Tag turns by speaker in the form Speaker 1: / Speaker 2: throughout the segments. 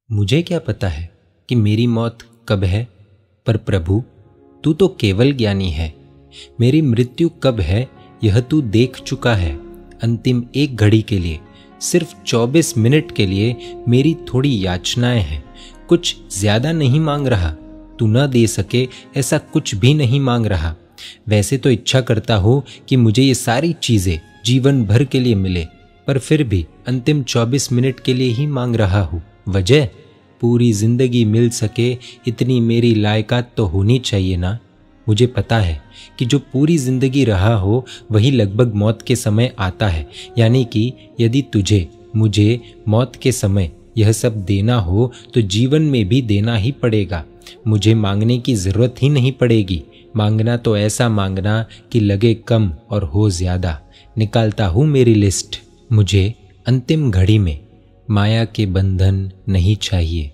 Speaker 1: मुझे क्या पता है कि मेरी मौत कब है, पर प्रभु तू तो केवल ज्ञानी है। मेरी मृत्यु कब है यह तू देख चुका है। अंतिम एक घड़ी के लिए, सिर्फ 24 मिनट के लिए मेरी थोड़ी याचनाएं हैं। कुछ ज्यादा नहीं मांग रहा, तू न दे सके ऐसा कुछ भी नहीं मांग रहा। वैसे तो इच्छा करता हो कि मुझे ये सारी चीजें जीवन भर के लिए मिले, पर फिर भी अंतिम 24 मिनट के लिए ही मांग रहा हूँ। वजह, पूरी जिंदगी मिल सके इतनी मेरी लायकात तो होनी चाहिए ना। मुझे पता है कि जो पूरी जिंदगी रहा हो वही लगभग मौत के समय आता है, यानी कि यदि तुझे मुझे मौत के समय यह सब देना हो तो जीवन में भी देना ही पड़ेगा। मुझे मांगने की जरूरत ही नहीं पड़ेगी। मांगना तो ऐसा मांगना कि लगे कम और हो ज्यादा। निकालता हूँ मेरी लिस्ट। मुझे अंतिम घड़ी में माया के बंधन नहीं चाहिए।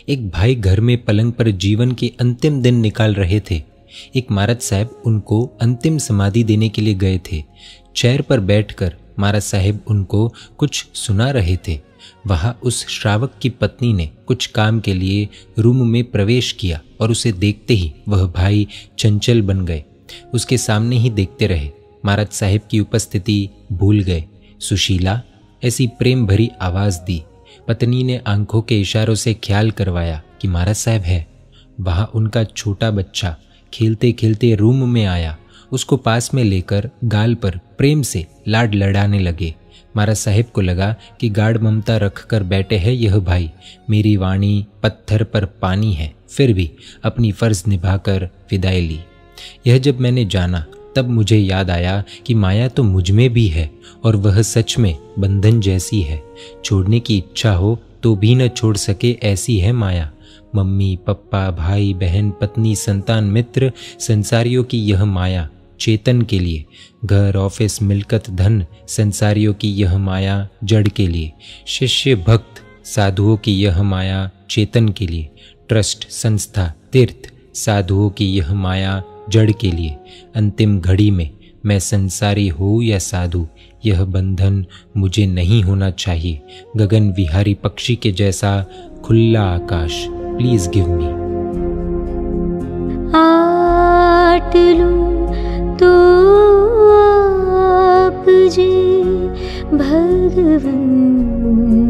Speaker 1: एक भाई घर में पलंग पर जीवन के अंतिम दिन निकाल रहे थे। एक महाराज साहब उनको अंतिम समाधि देने के लिए गए थे। चेयर पर बैठकर महाराज साहब उनको कुछ सुना रहे थे। वहां उस श्रावक की पत्नी ने कुछ काम के लिए रूम में प्रवेश किया और उसे देखते ही वह भाई चंचल बन गए। उसके सामने ही देखते रहे। महाराज साहब की उपस्थिति भूल गए। सुशीला, ऐसी प्रेम भरी आवाज दी। पत्नी ने आंखों के इशारों से ख्याल करवाया कि महाराज साहब है। वहां उनका छोटा बच्चा खेलते खेलते रूम में आया। उसको पास में लेकर गाल पर प्रेम से लाड लड़ाने लगे। महाराज साहब को लगा कि गाढ़ ममता रख कर बैठे हैं यह भाई। मेरी वाणी पत्थर पर पानी है, फिर भी अपनी फर्ज निभाकर विदाई ली। यह जब मैंने जाना तब मुझे याद आया कि माया तो मुझ में भी है और वह सच में बंधन जैसी है। छोड़ने की इच्छा हो तो भी न छोड़ सके ऐसी है माया। मम्मी पप्पा भाई बहन पत्नी संतान मित्र संसारियों की यह माया चेतन के लिए। घर ऑफिस मिलकत धन संसारियों की यह माया जड़ के लिए। शिष्य भक्त साधुओं की यह माया चेतन के लिए। ट्रस्ट संस्था तीर्थ साधुओं की यह माया जड़ के लिए। अंतिम घड़ी में मैं संसारी हो या साधु, यह बंधन मुझे नहीं होना चाहिए। गगन विहारी पक्षी के जैसा खुला आकाश, प्लीज गिव मी।
Speaker 2: आट लूं तो आप जी भगवन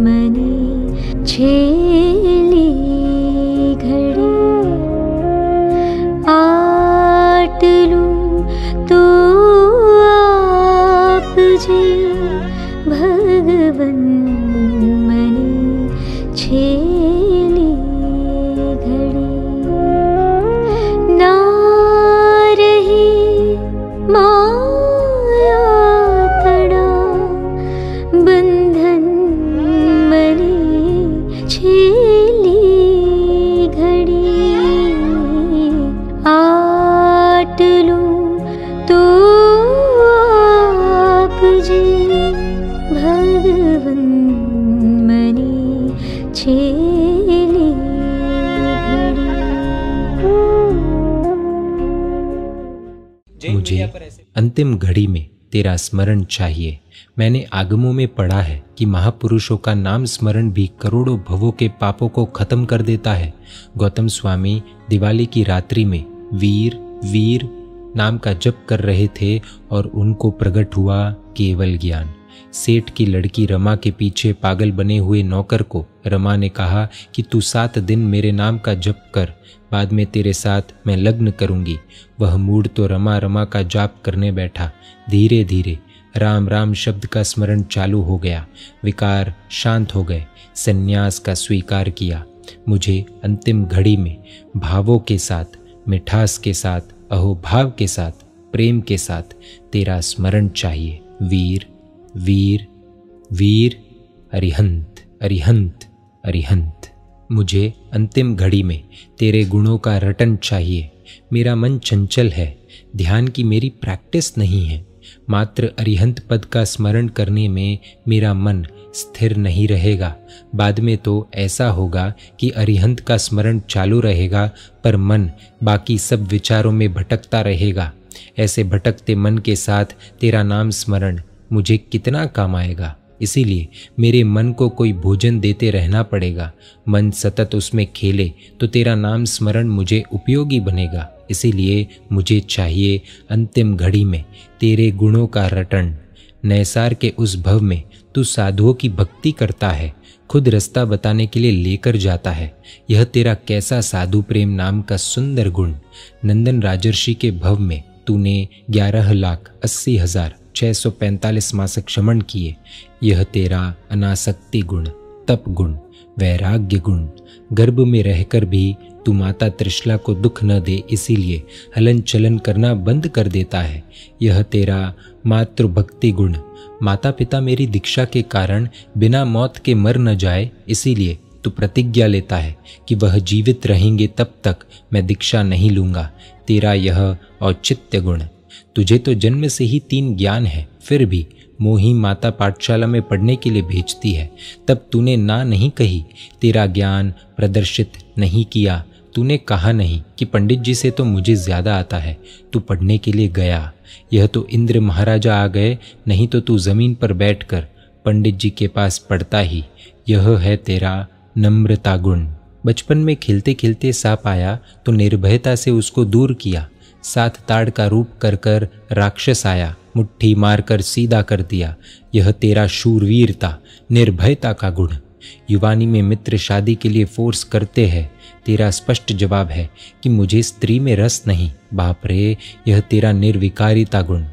Speaker 2: मने छेली घड़ी। आट लूं तो आप जी भगवन मने छेली घड़ी। ना रही माया तड़ा बंधन मने छेली घड़ी। आट लूं तो आप जी भगवन मने छेली घड़ी।
Speaker 1: मुझे अंतिम घड़ी में तेरा स्मरण चाहिए। मैंने आगमों में पढ़ा है कि महापुरुषों का नाम स्मरण भी करोड़ों भवों के पापों को खत्म कर देता है। गौतम स्वामी दिवाली की रात्रि में वीर वीर नाम का जप कर रहे थे और उनको प्रकट हुआ केवल ज्ञान। सेठ की लड़की रमा के पीछे पागल बने हुए नौकर को रमा ने कहा कि तू 7 दिन मेरे नाम का जप कर, बाद में तेरे साथ मैं लग्न करूंगी। वह मूड तो रमा रमा का जाप करने बैठा। धीरे धीरे राम राम शब्द का स्मरण चालू हो गया। विकार शांत हो गए। संन्यास का स्वीकार किया। मुझे अंतिम घड़ी में भावों के साथ, मिठास के साथ, अहोभाव के साथ, प्रेम के साथ तेरा स्मरण चाहिए। वीर वीर वीर अरिहंत अरिहंत अरिहंत। मुझे अंतिम घड़ी में तेरे गुणों का रटन चाहिए। मेरा मन चंचल है। ध्यान की मेरी प्रैक्टिस नहीं है। मात्र अरिहंत पद का स्मरण करने में मेरा मन स्थिर नहीं रहेगा। बाद में तो ऐसा होगा कि अरिहंत का स्मरण चालू रहेगा पर मन बाकी सब विचारों में भटकता रहेगा। ऐसे भटकते मन के साथ तेरा नाम स्मरण मुझे कितना काम आएगा। इसीलिए मेरे मन को कोई भोजन देते रहना पड़ेगा। मन सतत उसमें खेले तो तेरा नाम स्मरण मुझे उपयोगी बनेगा। इसीलिए मुझे चाहिए अंतिम घड़ी में तेरे गुणों का रटन। नैसार के उस भव में तू साधुओं की भक्ति करता है, खुद रास्ता बताने के लिए लेकर जाता है। यह तेरा कैसा साधु प्रेम नाम का सुंदर गुण। नंदन राजर्षि के भव में तूने 11,80,645 मासक श्रमण किए। यह तेरा अनासक्ति गुण, तप गुण, वैराग्य गुण। गर्भ में रहकर भी तू माता त्रिशला को दुख न दे, इसीलिए हलन चलन करना बंद कर देता है। यह तेरा मातृभक्ति गुण। माता पिता मेरी दीक्षा के कारण बिना मौत के मर न जाए, इसीलिए तू प्रतिज्ञा लेता है कि वह जीवित रहेंगे तब तक मैं दीक्षा नहीं लूँगा। तेरा यह औचित्य गुण। तुझे तो जन्म से ही 3 ज्ञान है, फिर भी मोही माता पाठशाला में पढ़ने के लिए भेजती है। तब तूने ना नहीं कही, तेरा ज्ञान प्रदर्शित नहीं किया। तूने कहा नहीं कि पंडित जी से तो मुझे ज़्यादा आता है। तू पढ़ने के लिए गया। यह तो इंद्र महाराजा आ गए, नहीं तो तू ज़मीन पर बैठकर पंडित जी के पास पढ़ता ही। यह है तेरा नम्रता गुण। बचपन में खेलते खेलते सांप आया तो निर्भयता से उसको दूर किया। 7 ताड़ का रूप कर कर राक्षस आया, मुट्ठी मारकर सीधा कर दिया। यह तेरा शूरवीरता, निर्भयता का गुण। युवानी में मित्र शादी के लिए फोर्स करते हैं, तेरा स्पष्ट जवाब है कि मुझे स्त्री में रस नहीं। बाप रे, यह तेरा निर्विकारिता गुण।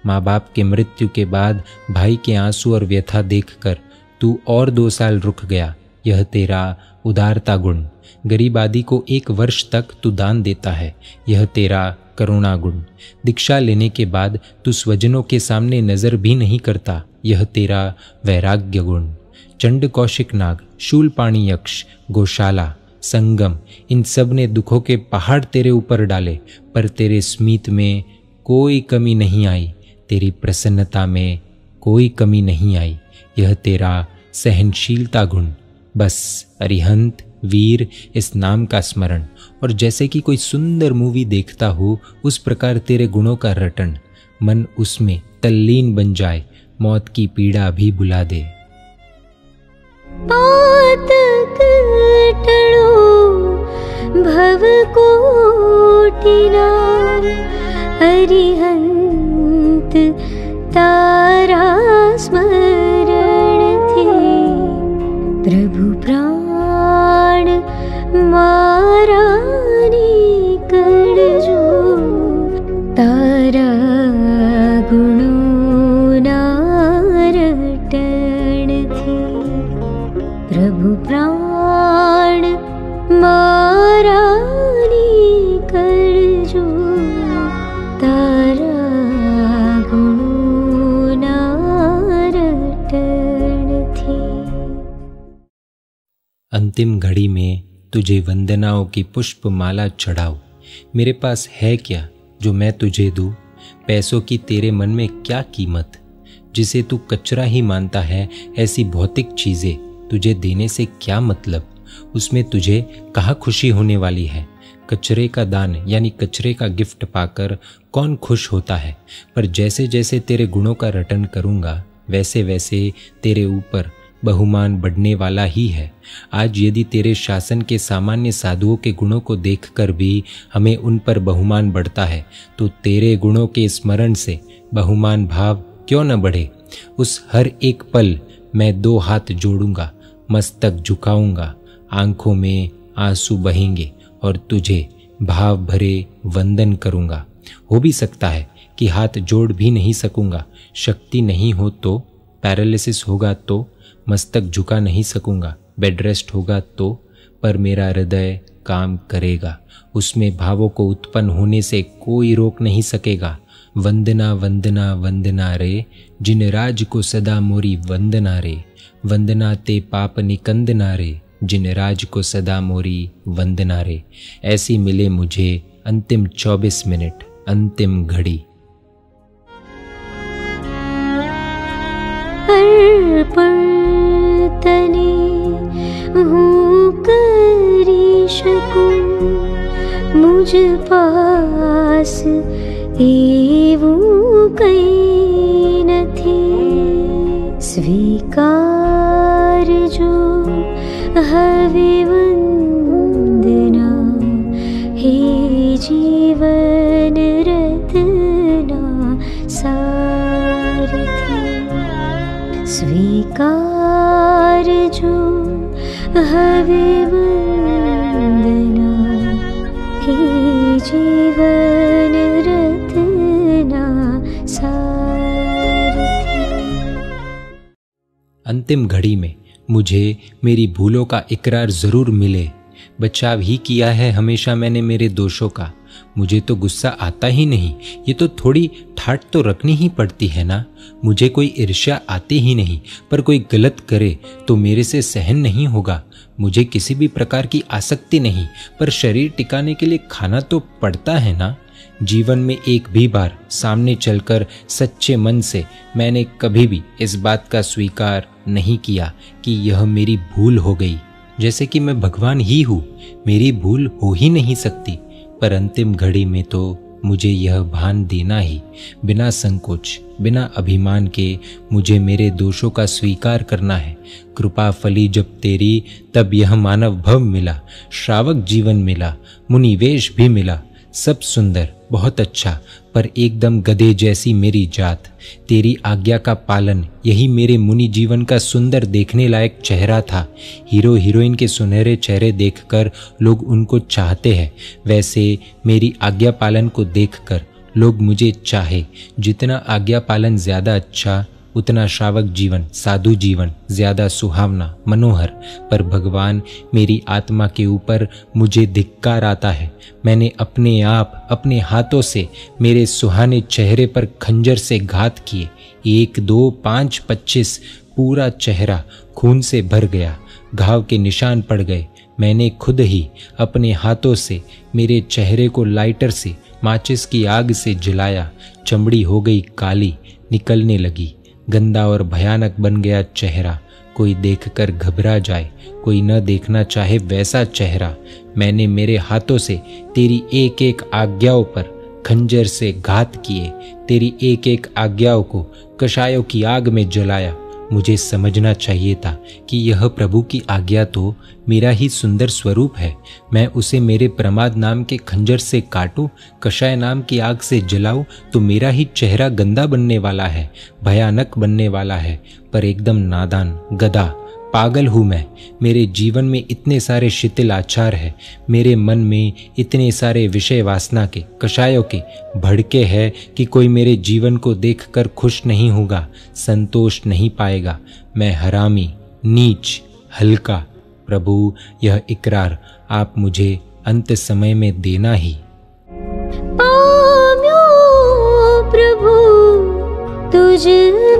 Speaker 1: माँ बाप के मृत्यु के बाद भाई के आंसू और व्यथा देखकर तू और 2 साल रुक गया। यह तेरा उदारता गुण। गरीब आदि को 1 वर्ष तक तू दान देता है। यह तेरा करुणा गुण। दीक्षा लेने के बाद तू स्वजनों के सामने नजर भी नहीं करता। यह तेरा वैराग्य गुण। चंड कौशिक नाग, शूलपाणी यक्ष, गौशाला, संगम, इन सब ने दुखों के पहाड़ तेरे ऊपर डाले, पर तेरे स्मित में कोई कमी नहीं आई। तेरी प्रसन्नता में कोई कमी नहीं आई। यह तेरा सहनशीलता गुण। बस अरिहंत, वीर इस नाम का स्मरण, और जैसे कि कोई सुंदर मूवी देखता हो उस प्रकार तेरे गुणों का रटन। मन उसमें तल्लीन बन जाए, मौत की पीड़ा भी भुला दे।
Speaker 2: पातक टळो भव कोटिना, अरिहंत तारा स्मरण थे। प्रभु प्राण मारा निकल जो, तारा गुणों ना रटण थी। प्रभु प्राण मारा निकल जो, तारा गुणों ना रटण थी।
Speaker 1: अंतिम घड़ी में तुझे वंदनाओं की पुष्प माला चढ़ाऊं। मेरे पास है क्या जो मैं तुझे दूं? पैसों की तेरे मन में क्या कीमत? जिसे तू कचरा ही मानता है, ऐसी भौतिक चीजें तुझे देने से क्या मतलब? उसमें तुझे कहाँ खुशी होने वाली है? कचरे का दान यानी कचरे का गिफ्ट पाकर कौन खुश होता है? पर जैसे जैसे तेरे गुणों का रटन करूँगा, वैसे वैसे तेरे ऊपर बहुमान बढ़ने वाला ही है। आज यदि तेरे शासन के सामान्य साधुओं के गुणों को देखकर भी हमें उन पर बहुमान बढ़ता है, तो तेरे गुणों के स्मरण से बहुमान भाव क्यों न बढ़े? उस हर एक पल मैं 2 हाथ जोड़ूंगा, मस्तक झुकाऊंगा, आंखों में आंसू बहेंगे और तुझे भाव भरे वंदन करूंगा। हो भी सकता है कि हाथ जोड़ भी नहीं सकूंगा, शक्ति नहीं हो तो, पैरालिसिस होगा तो, मस्तक झुका नहीं सकूंगा, बेड रेस्ट होगा तो, पर मेरा हृदय काम करेगा। उसमें भावों को उत्पन्न होने से कोई रोक नहीं सकेगा। वंदना वंदना वंदना रे, जिन राज को सदा मोरी वंदना रे। वंदना ते पाप निकंदना रे, जिन राज को सदा मोरी वंदना रे। ऐसी मिले मुझे अंतिम 24 मिनट, अंतिम घड़ी।
Speaker 2: अर्पण तने हूँ करी शकूं, मुझ पास एवं कई न थे। स्वीकार वंदना हे जीवन रत्ना सारथी।
Speaker 1: अंतिम घड़ी में मुझे मेरी भूलों का इकरार जरूर मिले। बचाव ही किया है हमेशा मैंने मेरे दोषों का। मुझे तो गुस्सा आता ही नहीं, ये तो थोड़ी ठाट तो रखनी ही पड़ती है ना। मुझे कोई ईर्ष्या आती ही नहीं, पर कोई गलत करे तो मेरे से सहन नहीं होगा। मुझे किसी भी प्रकार की आसक्ति नहीं, पर शरीर टिकाने के लिए खाना तो पड़ता है ना। जीवन में एक भी बार सामने चलकर सच्चे मन से मैंने कभी भी इस बात का स्वीकार नहीं किया कि यह मेरी भूल हो गई, जैसे कि मैं भगवान ही हूँ, मेरी भूल हो ही नहीं सकती। पर अंतिम घड़ी में तो मुझे यह भान देना ही, बिना संकोच बिना अभिमान के मुझे मेरे दोषों का स्वीकार करना है। कृपा फली जब तेरी, तब यह मानव भव मिला, श्रावक जीवन मिला, मुनिवेश भी मिला। सब सुंदर बहुत अच्छा, पर एकदम गधे जैसी मेरी जात। तेरी आज्ञा का पालन, यही मेरे मुनि जीवन का सुंदर देखने लायक चेहरा था। हीरो हीरोइन के सुनहरे चेहरे देखकर लोग उनको चाहते हैं, वैसे मेरी आज्ञा पालन को देखकर लोग मुझे चाहे। जितना आज्ञा पालन ज्यादा अच्छा, उतना श्रावक जीवन, साधु जीवन ज्यादा सुहावना, मनोहर। पर भगवान, मेरी आत्मा के ऊपर मुझे धिक्कार आता है। मैंने अपने आप अपने हाथों से मेरे सुहाने चेहरे पर खंजर से घात किए। 1, 2, 5, 25 पूरा चेहरा खून से भर गया, घाव के निशान पड़ गए। मैंने खुद ही अपने हाथों से मेरे चेहरे को लाइटर से, माचिस की आग से जलाया। चमड़ी हो गई काली, निकलने लगी। गंदा और भयानक बन गया चेहरा। कोई देखकर घबरा जाए, कोई न देखना चाहे वैसा चेहरा। मैंने मेरे हाथों से तेरी एक एक आज्ञाओं पर खंजर से घात किए, तेरी एक एक आज्ञाओं को कषायों की आग में जलाया। मुझे समझना चाहिए था कि यह प्रभु की आज्ञा तो मेरा ही सुंदर स्वरूप है। मैं उसे मेरे प्रमाद नाम के खंजर से काटूं, कषाय नाम की आग से जलाऊं, तो मेरा ही चेहरा गंदा बनने वाला है, भयानक बनने वाला है। पर एकदम नादान, गधा, पागल हूँ मैं। मेरे जीवन में इतने सारे शिथिल आचार है, मेरे मन में इतने सारे विषय वासना के, कषायों के भड़के है कि कोई मेरे जीवन को देखकर खुश नहीं होगा, संतोष नहीं पाएगा। मैं हरामी, नीच, हल्का। प्रभु, यह इकरार आप मुझे अंत समय में देना ही।
Speaker 2: पाम्यो प्रभु तुझ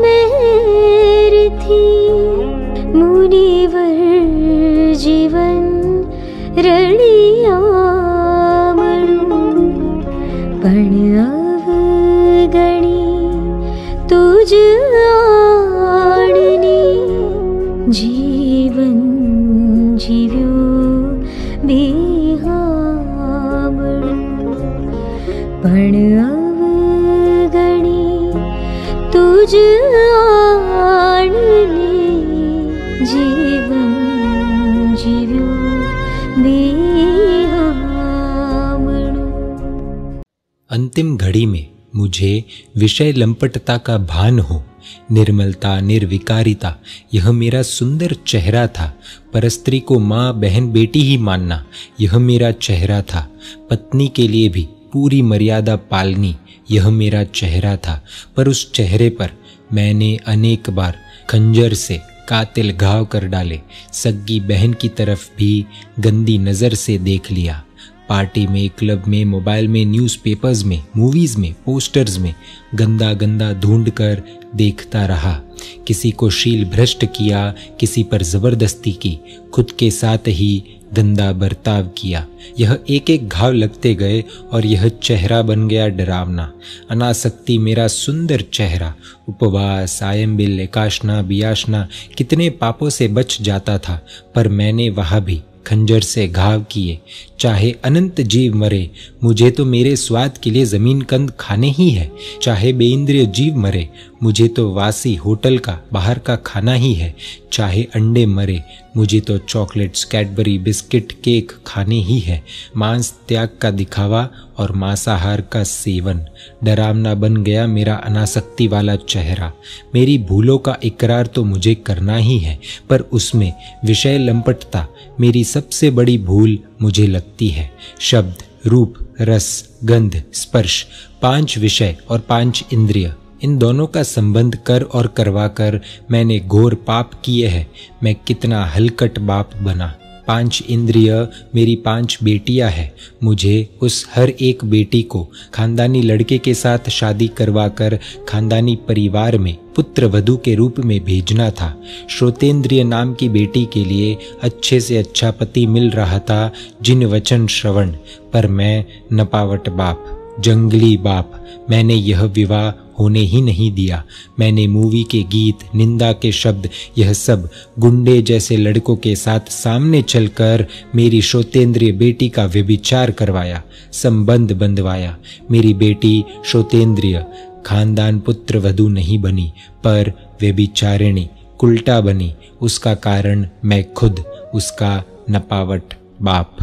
Speaker 2: मेरी थी, मुनिवर जीवन रड़िया मणु। पण अवगणी तुझ आड़नी, जीवन जीव्यो बिहामणु। पण अवगणी तुझ आड़नी, जीवन जीव्यो बिहामणु।
Speaker 1: अंतिम घड़ी में मुझे विषय लंपटता का भान हो, निर्मलता, निर्विकारिता, यह मेरा सुंदर चेहरा था। परस्त्री को माँ, बहन, बेटी ही मानना, यह मेरा चेहरा था। पत्नी के लिए भी पूरी मर्यादा पालनी, यह मेरा चेहरा था। पर उस चेहरे पर मैंने अनेक बार खंजर से कातिल घाव कर डाले। सग्गी बहन की तरफ भी गंदी नज़र से देख लिया। पार्टी में, क्लब में, मोबाइल में, न्यूज़पेपर्स में, मूवीज में, पोस्टर्स में गंदा गंदा ढूंढ कर देखता रहा। किसी को शील भ्रष्ट किया, किसी पर जबरदस्ती की, खुद के साथ ही गंदा बर्ताव किया। यह एक एक घाव लगते गए और यह चेहरा बन गया डरावना। अनासक्ति मेरा सुंदर चेहरा, उपवास, आयम्बिल, एकाशना, बियाशना, कितने पापों से बच जाता था। पर मैंने वहाँ भी खंजर से घाव किए। चाहे अनंत जीव मरे, मुझे तो मेरे स्वाद के लिए जमीन कंद खाने ही है। चाहे बेइंद्रिय जीव मरे, मुझे तो वासी होटल का बाहर का खाना ही है। चाहे अंडे मरे, मुझे तो चॉकलेट्स, कैडबरी, बिस्किट, केक खाने ही है। मांस त्याग का दिखावा और मांसाहार का सेवन, डरावना बन गया मेरा अनासक्ति वाला चेहरा। मेरी भूलों का इकरार तो मुझे करना ही है, पर उसमें विषय लंपटता मेरी सबसे बड़ी भूल मुझे लगती है। शब्द, रूप, रस, गंध, स्पर्श, 5 विषय और 5 इंद्रिय, इन दोनों का संबंध कर और करवा कर मैंने घोर पाप किए हैं। मैं कितना हलकट बाप बना। 5 इंद्रिय मेरी 5 बेटियां हैं। मुझे उस हर एक बेटी को खानदानी लड़के के साथ शादी करवाकर खानदानी परिवार में पुत्र वधू के रूप में भेजना था। श्रोतेंद्रिय नाम की बेटी के लिए अच्छे से अच्छा पति मिल रहा था, जिन वचन श्रवण, पर मैं नपावट बाप, जंगली बाप, मैंने यह विवाह होने ही नहीं दिया। मैंने मूवी के गीत, निंदा के शब्द, यह सब गुंडे जैसे लड़कों के साथ सामने चलकर मेरी श्रोतेंद्रिय बेटी का व्यभिचार करवाया, संबंध बंधवाया। मेरी बेटी श्रोतेंद्रिय खानदान पुत्र वधू नहीं बनी, पर व्यभिचारिणी, कुल्टा बनी। उसका कारण मैं खुद, उसका नपावट बाप।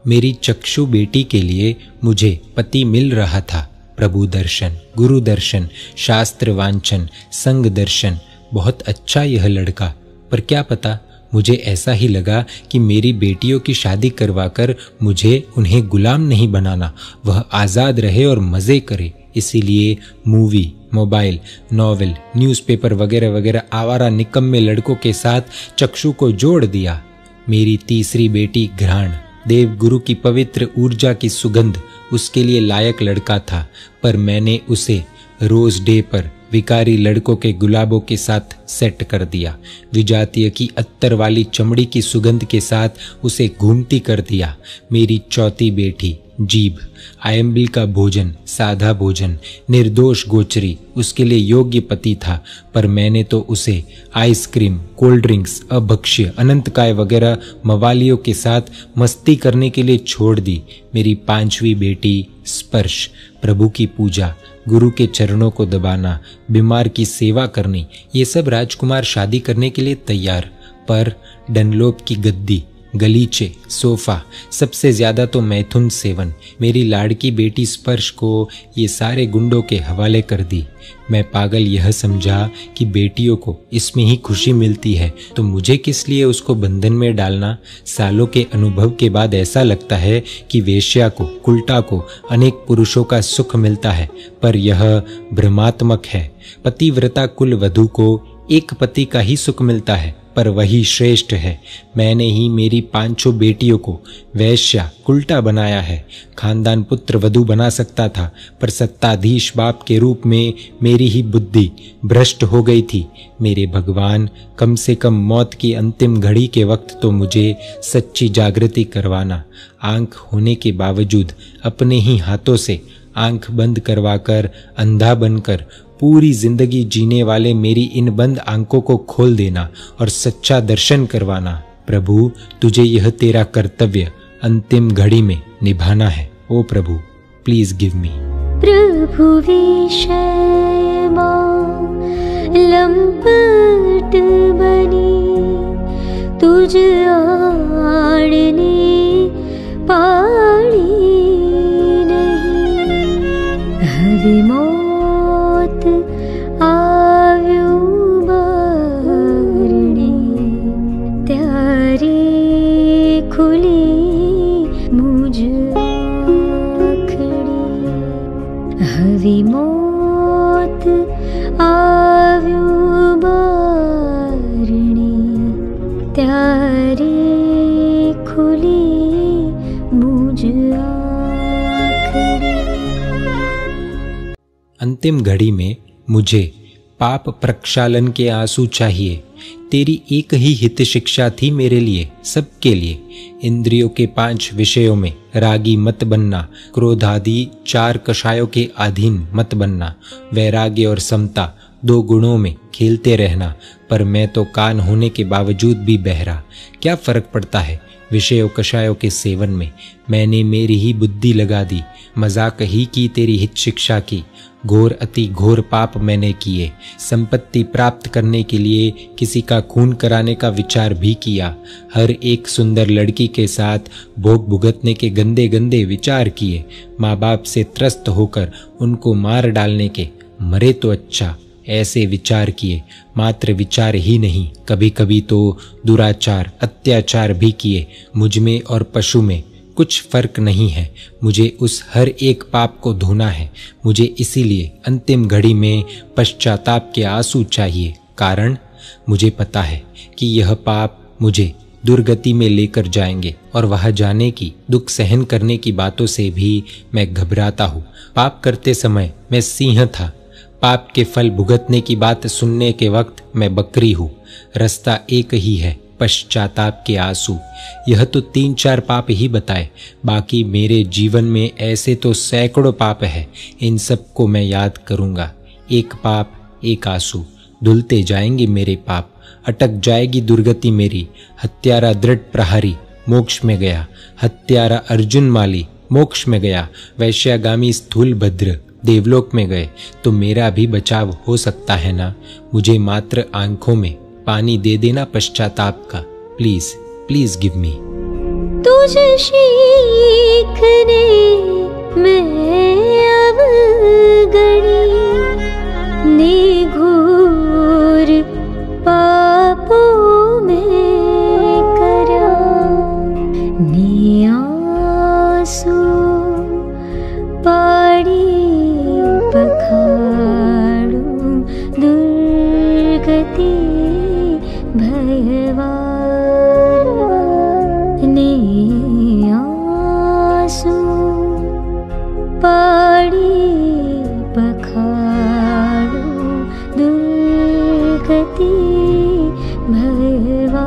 Speaker 1: मेरी चक्षु बेटी के लिए मुझे पति मिल रहा था। प्रभु दर्शन, गुरु दर्शन, शास्त्र वांचन, संग दर्शन, बहुत अच्छा यह लड़का। पर क्या पता, मुझे ऐसा ही लगा कि मेरी बेटियों की शादी करवाकर मुझे उन्हें गुलाम नहीं बनाना, वह आज़ाद रहे और मज़े करे। इसीलिए मूवी, मोबाइल, नॉवेल, न्यूज़पेपर वगैरह वगैरह आवारा निकम्मे लड़कों के साथ चक्षु को जोड़ दिया। मेरी तीसरी बेटी घ्राण, देव गुरु की पवित्र ऊर्जा की सुगंध उसके लिए लायक लड़का था, पर मैंने उसे रोज डे पर विकारी लड़कों के गुलाबों के साथ सेट कर दिया। विजातीय की अत्तर वाली चमड़ी की सुगंध के साथ उसे घूमती कर दिया। मेरी चौथी बेटी जीभ, आयम्बिल का भोजन, साधा भोजन, निर्दोष गोचरी, उसके लिए योग्य पति था, पर मैंने तो उसे आइसक्रीम, कोल्ड ड्रिंक्स, अभक्ष्य, अनंतकाय वगैरह मवालियों के साथ मस्ती करने के लिए छोड़ दी। मेरी 5वीं बेटी स्पर्श, प्रभु की पूजा, गुरु के चरणों को दबाना, बीमार की सेवा करनी, ये सब राजकुमार शादी करने के लिए तैयार, पर डनलोप की गद्दी, गलीचे, सोफा, सबसे ज्यादा तो मैथुन सेवन, मेरी लाड़की बेटी स्पर्श को ये सारे गुंडों के हवाले कर दी। मैं पागल यह समझा कि बेटियों को इसमें ही खुशी मिलती है, तो मुझे किस लिए उसको बंधन में डालना। सालों के अनुभव के बाद ऐसा लगता है कि वेश्या को, कुल्टा को अनेक पुरुषों का सुख मिलता है, पर यह भ्रमात्मक है। पतिव्रता कुल वधू को एक पति का ही सुख मिलता है, पर वही श्रेष्ठ है। मैंने ही मेरी 5 बेटियों को वैश्या, कुल्टा बनाया है। खानदान पुत्र वधू बना सकता था, पर सत्ताधीश बाप के रूप में मेरी ही बुद्धि भ्रष्ट हो गई थी। मेरे भगवान, कम से कम मौत की अंतिम घड़ी के वक्त तो मुझे सच्ची जागृति करवाना। आंख होने के बावजूद अपने ही हाथों से आंख बंद करवाकर अंधा बनकर पूरी जिंदगी जीने वाले मेरी इन बंद आंखों को खोल देना और सच्चा दर्शन करवाना। प्रभु, तुझे यह तेरा कर्तव्य अंतिम घड़ी में निभाना है। ओ प्रभु, प्लीज गिव मी।
Speaker 2: प्रभु विषय लंपट बनी, तुझ आड़ने पाड़ी नहीं। हवे मौत आव्यू बारणी, त्यारी खुली मुझ आँखड़ी। हवे मौत आव्यू बारणी, त्यारी खुली मुझ आँखड़ी।
Speaker 1: अंतिम घड़ी में मुझे पाप प्रक्षालन के आंसू चाहिए। तेरी एक ही हित शिक्षा थी मेरे लिए, सबके लिए। इंद्रियों के 5 विषयों में रागी मत बनना, क्रोध आदि 4 कषायों के अधीन मत बनना, वैराग्य और समता 2 गुणों में खेलते रहना। पर मैं तो कान होने के बावजूद भी बहरा। क्या फर्क पड़ता है, विषयों कषायों के सेवन में मैंने मेरी ही बुद्धि लगा दी, मजाक ही की तेरी हित शिक्षा की। घोर अति घोर पाप मैंने किए, संपत्ति प्राप्त करने के लिए किसी का खून कराने का विचार भी किया। हर एक सुंदर लड़की के साथ भोग भुगतने के गंदे गंदे विचार किए। माँ बाप से त्रस्त होकर उनको मार डालने के, मरे तो अच्छा, ऐसे विचार किए। मात्र विचार ही नहीं, कभी कभी तो दुराचार अत्याचार भी किए। मुझ में और पशु में कुछ फर्क नहीं है। मुझे उस हर एक पाप को धोना है। मुझे इसीलिए अंतिम घड़ी में पश्चाताप के आंसू चाहिए। कारण मुझे पता है कि यह पाप मुझे दुर्गति में लेकर जाएंगे और वहां जाने की, दुख सहन करने की बातों से भी मैं घबराता हूँ। पाप करते समय मैं सिंह था, पाप के फल भुगतने की बात सुनने के वक्त मैं बकरी हूँ। रास्ता एक ही है, पश्चाताप के आंसू। यह तो 3-4 पाप ही बताए, बाकी मेरे जीवन में ऐसे तो सैकड़ों पाप है। इन सब को मैं याद करूँगा। एक पाप एक आंसू, धुलते जाएंगे मेरे पाप, अटक जाएगी दुर्गति मेरी। हत्यारा दृढ़ प्रहारी मोक्ष में गया, हत्यारा अर्जुन माली मोक्ष में गया। वैश्यागामी स्थूल भद्र देवलोक में गए, तो मेरा भी बचाव हो सकता है ना। मुझे मात्र आंखों में पानी दे देना पश्चाताप का, प्लीज प्लीज गिव मी।
Speaker 2: तुझे सीखने मैं अब गड़ी, निघोर पापों में करा, नियासु पाड़ी पखाड़ू दुर्गति भयवार, ने आंसू पाड़ी पखाड़ू दुर्गति भयवार।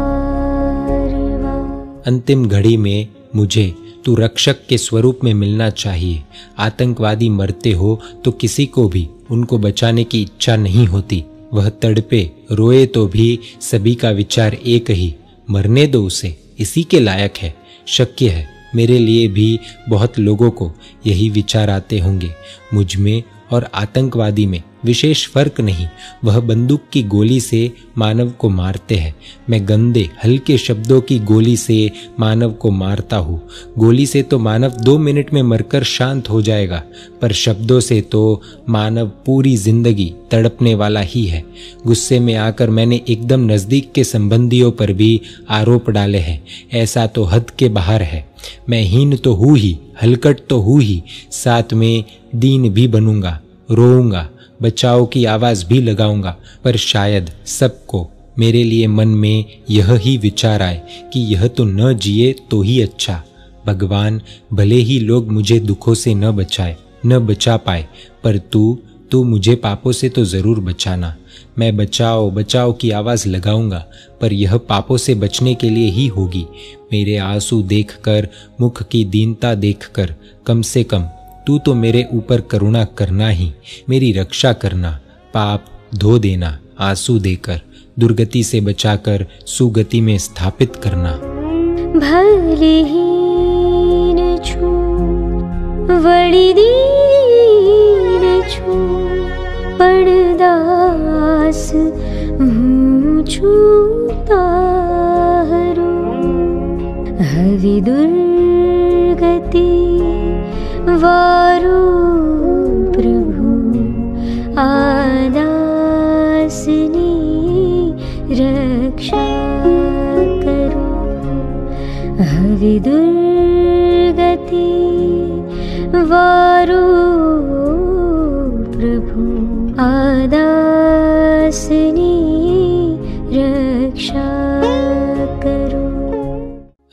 Speaker 1: अंतिम घड़ी में मुझे तू रक्षक के स्वरूप में मिलना चाहिए। आतंकवादी मरते हो तो किसी को भी उनको बचाने की इच्छा नहीं होती। वह तड़पे रोए तो भी सभी का विचार एक ही, मरने दो उसे, इसी के लायक है। शक्य है मेरे लिए भी बहुत लोगों को यही विचार आते होंगे। मुझ में और आतंकवादी में विशेष फर्क नहीं। वह बंदूक की गोली से मानव को मारते हैं, मैं गंदे हल्के शब्दों की गोली से मानव को मारता हूँ। गोली से तो मानव 2 मिनट में मरकर शांत हो जाएगा, पर शब्दों से तो मानव पूरी जिंदगी तड़पने वाला ही है। गुस्से में आकर मैंने एकदम नज़दीक के संबंधियों पर भी आरोप डाले हैं। ऐसा तो हद के बाहर है। मैं हीन तो हूँ ही, हलकट तो हूँ ही, साथ में दीन भी बनूंगा, रोऊंगा, बचाओ की आवाज भी लगाऊंगा। पर शायद सबको मेरे लिए मन में यह ही विचार आए कि यह तो न जिए तो ही अच्छा। भगवान, भले ही लोग मुझे दुखों से न बचाए, न बचा पाए, पर तू मुझे पापों से तो जरूर बचाना। मैं बचाओ बचाओ की आवाज लगाऊंगा, पर यह पापों से बचने के लिए ही होगी। मेरे आंसू देखकर, मुख की दीनता देखकर, कम से कम तू तो मेरे ऊपर करुणा करना ही, मेरी रक्षा करना, पाप धो देना आंसू देकर, दुर्गति से बचाकर सुगति में स्थापित करना।
Speaker 2: भले हीन छू बड़ी दीन छू, पड़दास छूता हरू, हवि दुर्गति वारु प्रभु, आदासनी रक्षा करो। हवि दुर्गति वारु प्रभु, आदासनी रक्षा करो।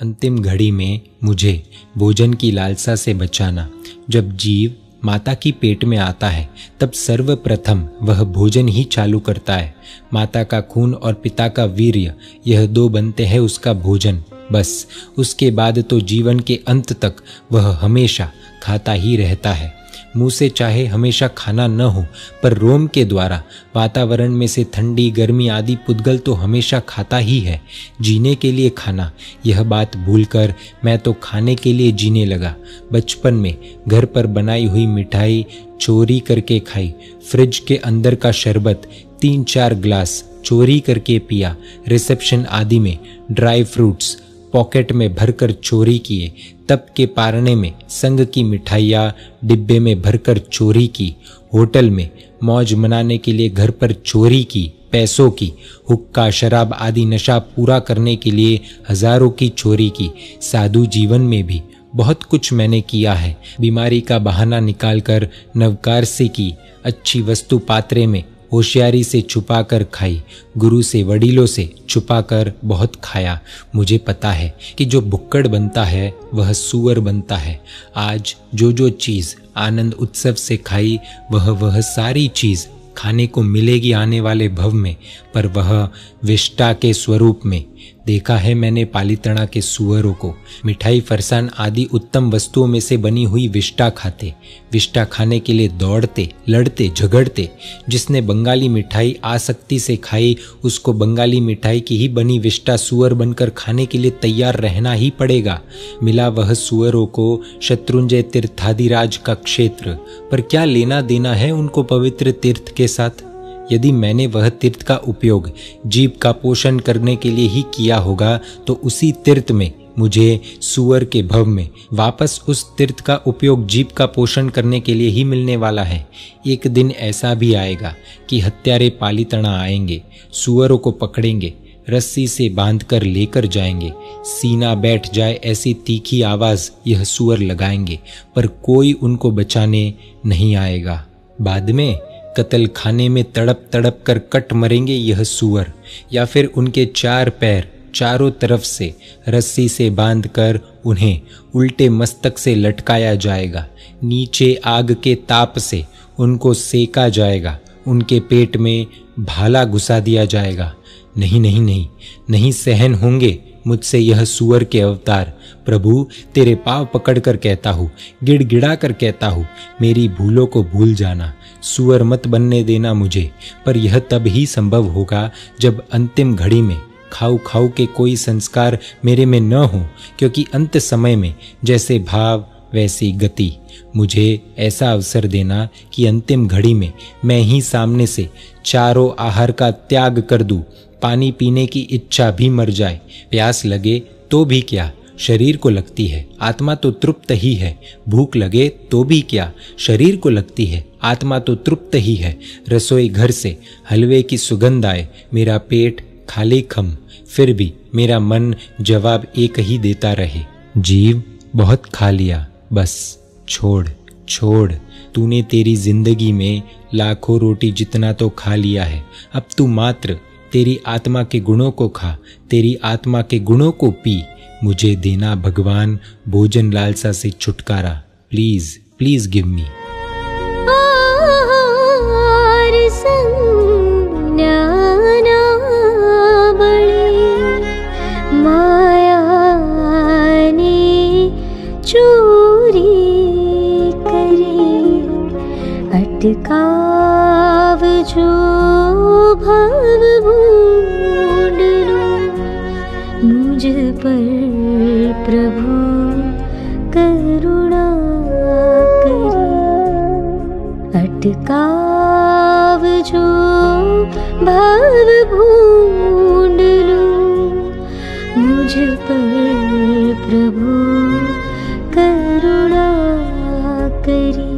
Speaker 1: अंतिम घड़ी में मुझे भोजन की लालसा से बचाना। जब जीव माता की पेट में आता है तब सर्वप्रथम वह भोजन ही चालू करता है। माता का खून और पिता का वीर्य, यह 2 बनते हैं उसका भोजन। बस उसके बाद तो जीवन के अंत तक वह हमेशा खाता ही रहता है। मुंह से चाहे हमेशा खाना न हो, पर रोम के द्वारा वातावरण में से ठंडी गर्मी आदि पुद्गल तो हमेशा खाता ही है। जीने के लिए खाना, यह बात भूलकर मैं तो खाने के लिए जीने लगा। बचपन में घर पर बनाई हुई मिठाई चोरी करके खाई, फ्रिज के अंदर का शरबत 3-4 ग्लास चोरी करके पिया, रिसेप्शन आदि में ड्राई फ्रूट्स पॉकेट में भरकर चोरी किए, तब के पारने में संग की मिठाइयाँ डिब्बे में भरकर चोरी की, होटल में मौज मनाने के लिए घर पर चोरी की, पैसों की, हुक्का शराब आदि नशा पूरा करने के लिए हजारों की चोरी की। साधु जीवन में भी बहुत कुछ मैंने किया है। बीमारी का बहाना निकालकर नवकार से की, अच्छी वस्तु पात्रे में होशियारी से छुपाकर खाई, गुरु से वडीलों से छुपाकर बहुत खाया। मुझे पता है कि जो भुक्कड़ बनता है वह सुअर बनता है। आज जो चीज़ आनंद उत्सव से खाई वह सारी चीज़ खाने को मिलेगी आने वाले भव में, पर वह विष्टा के स्वरूप में। देखा है मैंने पालीताना के सुअरों को मिठाई फरसान आदि उत्तम वस्तुओं में से बनी हुई विष्टा खाते, विष्टा खाने के लिए दौड़ते, लड़ते, झगड़ते। जिसने बंगाली मिठाई आसक्ति से खाई उसको बंगाली मिठाई की ही बनी विष्टा सुअर बनकर खाने के लिए तैयार रहना ही पड़ेगा। मिला वह सुअरों को शत्रुंजय तीर्थादिराज का क्षेत्र, पर क्या लेना देना है उनको पवित्र तीर्थ के साथ। यदि मैंने वह तीर्थ का उपयोग जीव का पोषण करने के लिए ही किया होगा तो उसी तीर्थ में मुझे सुअर के भव में वापस उस तीर्थ का उपयोग जीव का पोषण करने के लिए ही मिलने वाला है। एक दिन ऐसा भी आएगा कि हत्यारे पालीताना आएंगे, सुअरों को पकड़ेंगे, रस्सी से बांधकर लेकर जाएंगे, सीना बैठ जाए ऐसी तीखी आवाज यह सुअर लगाएंगे, पर कोई उनको बचाने नहीं आएगा। बाद में कत्ल खाने में तड़प तड़प कर कट मरेंगे यह सुअर, या फिर उनके 4 पैर चारों तरफ से रस्सी से बांधकर उन्हें उल्टे मस्तक से लटकाया जाएगा, नीचे आग के ताप से उनको सेका जाएगा, उनके पेट में भाला घुसा दिया जाएगा। नहीं नहीं नहीं नहीं सहन होंगे मुझसे यह सुअर के अवतार। प्रभु तेरे पाँव पकड़कर कहता हूँ, गिड़गिड़ा कर कहता हूँ, मेरी भूलों को भूल जाना, सुअर मत बनने देना मुझे। पर यह तब ही संभव होगा जब अंतिम घड़ी में खाऊ खाऊ के कोई संस्कार मेरे में न हो, क्योंकि अंत समय में जैसे भाव वैसी गति। मुझे ऐसा अवसर देना कि अंतिम घड़ी में मैं ही सामने से चारों आहार का त्याग कर दूं, पानी पीने की इच्छा भी मर जाए, प्यास लगे तो भी क्या, शरीर को लगती है, आत्मा तो तृप्त ही है। भूख लगे तो भी क्या, शरीर को लगती है, आत्मा तो तृप्त ही है। रसोई घर से हलवे की सुगंध आए, मेरा पेट खाली खम, फिर भी मेरा मन जवाब एक ही देता रहे, जीव बहुत खा लिया, बस छोड़ छोड़। तूने तेरी जिंदगी में लाखों रोटी जितना तो खा लिया है, अब तू मात्र तेरी आत्मा के गुणों को खा, तेरी आत्मा के गुणों को पी। मुझे देना भगवान भोजन लालसा से छुटकारा, प्लीज प्लीज गिव मी।
Speaker 2: अटकाव जो भव भूंड लो, मुझ पर प्रभु करुणा करी। अटकाव जो भव भूंड लो, मुझ पर प्रभु करुणा करी।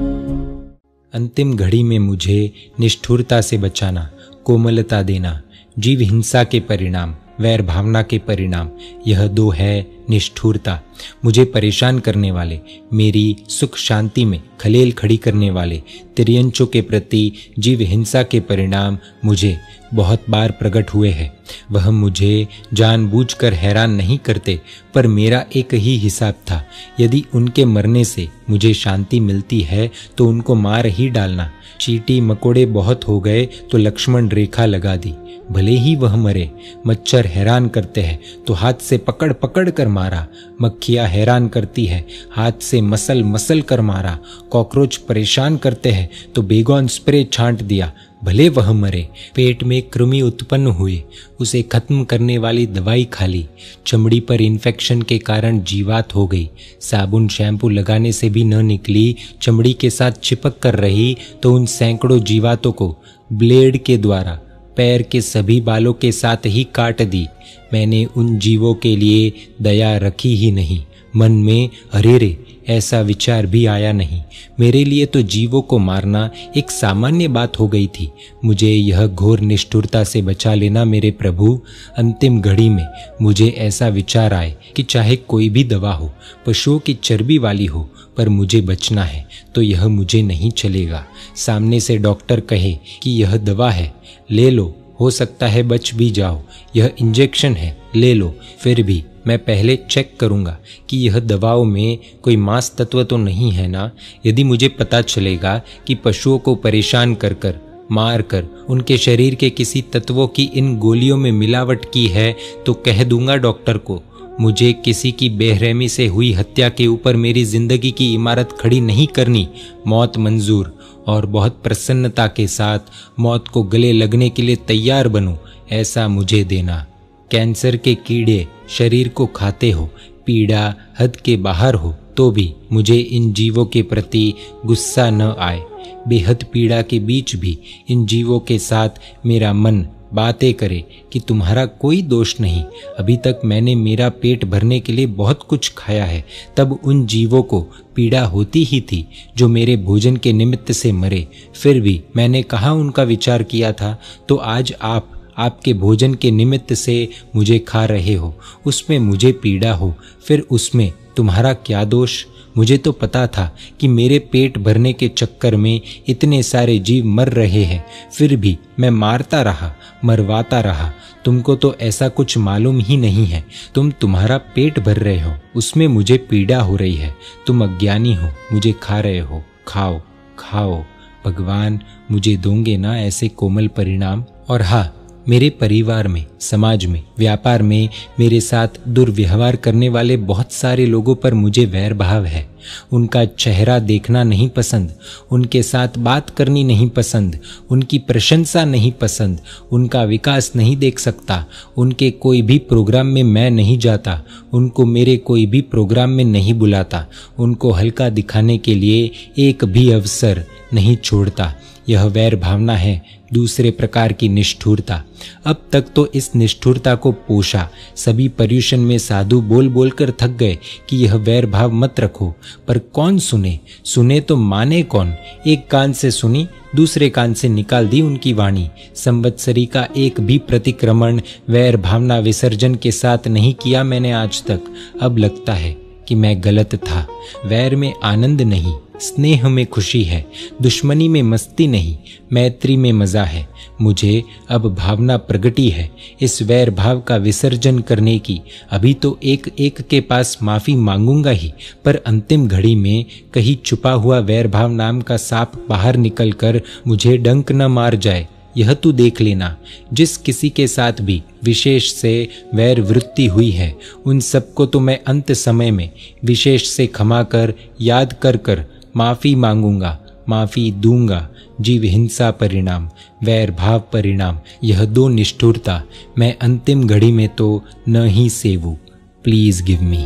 Speaker 1: अंतिम घड़ी में मुझे निष्ठुरता से बचाना, कोमलता देना, जीव हिंसा के परिणाम, वैर भावना के परिणाम, यह 2 है निष्ठुरता। मुझे परेशान करने वाले, मेरी सुख शांति में खलेल खड़ी करने वाले तिर्यंचों के प्रति जीव हिंसा के परिणाम मुझे बहुत बार प्रकट हुए हैं। वह मुझे जानबूझकर हैरान नहीं करते, पर मेरा एक ही हिसाब था, यदि उनके मरने से मुझे शांति मिलती है तो उनको मार ही डालना। चींटी मकोड़े बहुत हो गए तो लक्ष्मण रेखा लगा दी, भले ही वह मरे। मच्छर हैरान करते हैं तो हाथ से पकड़ पकड़ कर मारा, मक्खियाँ हैरान करती है, हाथ से मसल मसल कर मारा, कॉकरोच परेशान करते हैं तो बेगोन स्प्रे छांट दिया, भले वह मरे। पेट में कृमि उत्पन्न हुए, उसे खत्म करने वाली दवाई खा ली। चमड़ी पर इन्फेक्शन के कारण जीवात हो गई, साबुन शैम्पू लगाने से भी न निकली, चमड़ी के साथ चिपक कर रही तो उन सैकड़ों जीवातों को ब्लेड के द्वारा पैर के सभी बालों के साथ ही काट दी। मैंने उन जीवों के लिए दया रखी ही नहीं। मन में अरे रे ऐसा विचार भी आया नहीं। मेरे लिए तो जीवों को मारना एक सामान्य बात हो गई थी। मुझे यह घोर निष्ठुरता से बचा लेना मेरे प्रभु। अंतिम घड़ी में मुझे ऐसा विचार आए कि चाहे कोई भी दवा हो, पशुओं की चर्बी वाली हो, पर मुझे बचना है तो यह मुझे नहीं चलेगा। सामने से डॉक्टर कहे कि यह दवा है, ले लो, हो सकता है बच भी जाओ, यह इंजेक्शन है, ले लो, फिर भी मैं पहले चेक करूंगा कि यह दवाओं में कोई मांस तत्व तो नहीं है ना। यदि मुझे पता चलेगा कि पशुओं को परेशान कर कर मार कर उनके शरीर के किसी तत्वों की इन गोलियों में मिलावट की है तो कह दूंगा डॉक्टर को। मुझे किसी की बेरहमी से हुई हत्या के ऊपर मेरी जिंदगी की इमारत खड़ी नहीं करनी। मौत मंजूर, और बहुत प्रसन्नता के साथ मौत को गले लगने के लिए तैयार बनूं, ऐसा मुझे देना। कैंसर के कीड़े शरीर को खाते हो, पीड़ा हद के बाहर हो, तो भी मुझे इन जीवों के प्रति गुस्सा न आए। बेहद पीड़ा के बीच भी इन जीवों के साथ मेरा मन बातें करे कि तुम्हारा कोई दोष नहीं, अभी तक मैंने मेरा पेट भरने के लिए बहुत कुछ खाया है। तब उन जीवों को पीड़ा होती ही थी जो मेरे भोजन के निमित्त से मरे, फिर भी मैंने कहाँ उनका विचार किया था। तो आज आपके भोजन के निमित्त से मुझे खा रहे हो, उसमें मुझे पीड़ा हो, फिर उसमें तुम्हारा क्या दोष। मुझे तो पता था कि मेरे पेट भरने के चक्कर में इतने सारे जीव मर रहे हैं, फिर भी मैं मारता रहा, मरवाता रहा। तुमको तो ऐसा कुछ मालूम ही नहीं है। तुम्हारा पेट भर रहे हो, उसमें मुझे पीड़ा हो रही है। तुम अज्ञानी हो, मुझे खा रहे हो। खाओ खाओ, भगवान मुझे दोगे ना ऐसे कोमल परिणाम। और हाँ, मेरे परिवार में, समाज में, व्यापार में मेरे साथ दुर्व्यवहार करने वाले बहुत सारे लोगों पर मुझे वैर भाव है। उनका चेहरा देखना नहीं पसंद, उनके साथ बात करनी नहीं पसंद, उनकी प्रशंसा नहीं पसंद, उनका विकास नहीं देख सकता। उनके कोई भी प्रोग्राम में मैं नहीं जाता, उनको मेरे कोई भी प्रोग्राम में नहीं बुलाता, उनको हल्का दिखाने के लिए एक भी अवसर नहीं छोड़ता। यह वैर भावना है, दूसरे प्रकार की निष्ठुरता। अब तक तो इस निष्ठुरता को पोषा। सभी पर्यूषण में साधु बोल बोल कर थक गए कि यह वैर भाव मत रखो, पर कौन सुने तो माने कौन। एक कान से सुनी, दूसरे कान से निकाल दी उनकी वाणी। संवत्सरी का एक भी प्रतिक्रमण वैर भावना विसर्जन के साथ नहीं किया मैंने आज तक। अब लगता है कि मैं गलत था। वैर में आनंद नहीं, स्नेह में खुशी है, दुश्मनी में मस्ती नहीं, मैत्री में मजा है। मुझे अब भावना प्रगटी है इस वैर भाव का विसर्जन करने की। अभी तो एक एक के पास माफी मांगूंगा ही, पर अंतिम घड़ी में कहीं छुपा हुआ वैर भाव नाम का सांप बाहर निकलकर मुझे डंक न मार जाए। यह तू देख लेना, जिस किसी के साथ भी विशेष से वैर वृत्ति हुई है, उन सबको तो मैं अंत समय में विशेष से क्षमा कर, याद कर कर माफी मांगूंगा, माफी दूंगा। जीव हिंसा परिणाम, वैर भाव परिणाम, यह दो निष्ठुरता मैं अंतिम घड़ी में तो न ही सेवू। Please give me.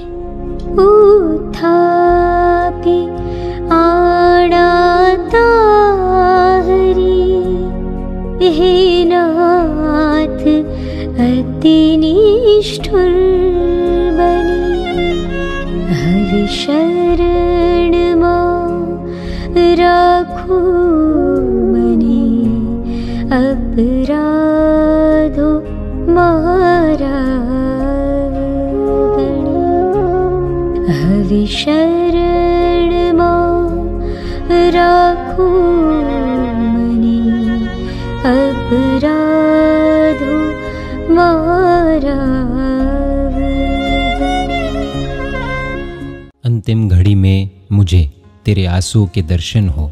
Speaker 2: उथापि आड़ाता हरि, हे नाथ अति निष्ठुर बनी। हरि शरण राखो मने, अपराधो मारा गणी। हरि शरण राखो मने, अपराधो मारा गणी।
Speaker 1: अंतिम घड़ी में मुझे तेरे आंसुओं के दर्शन हो।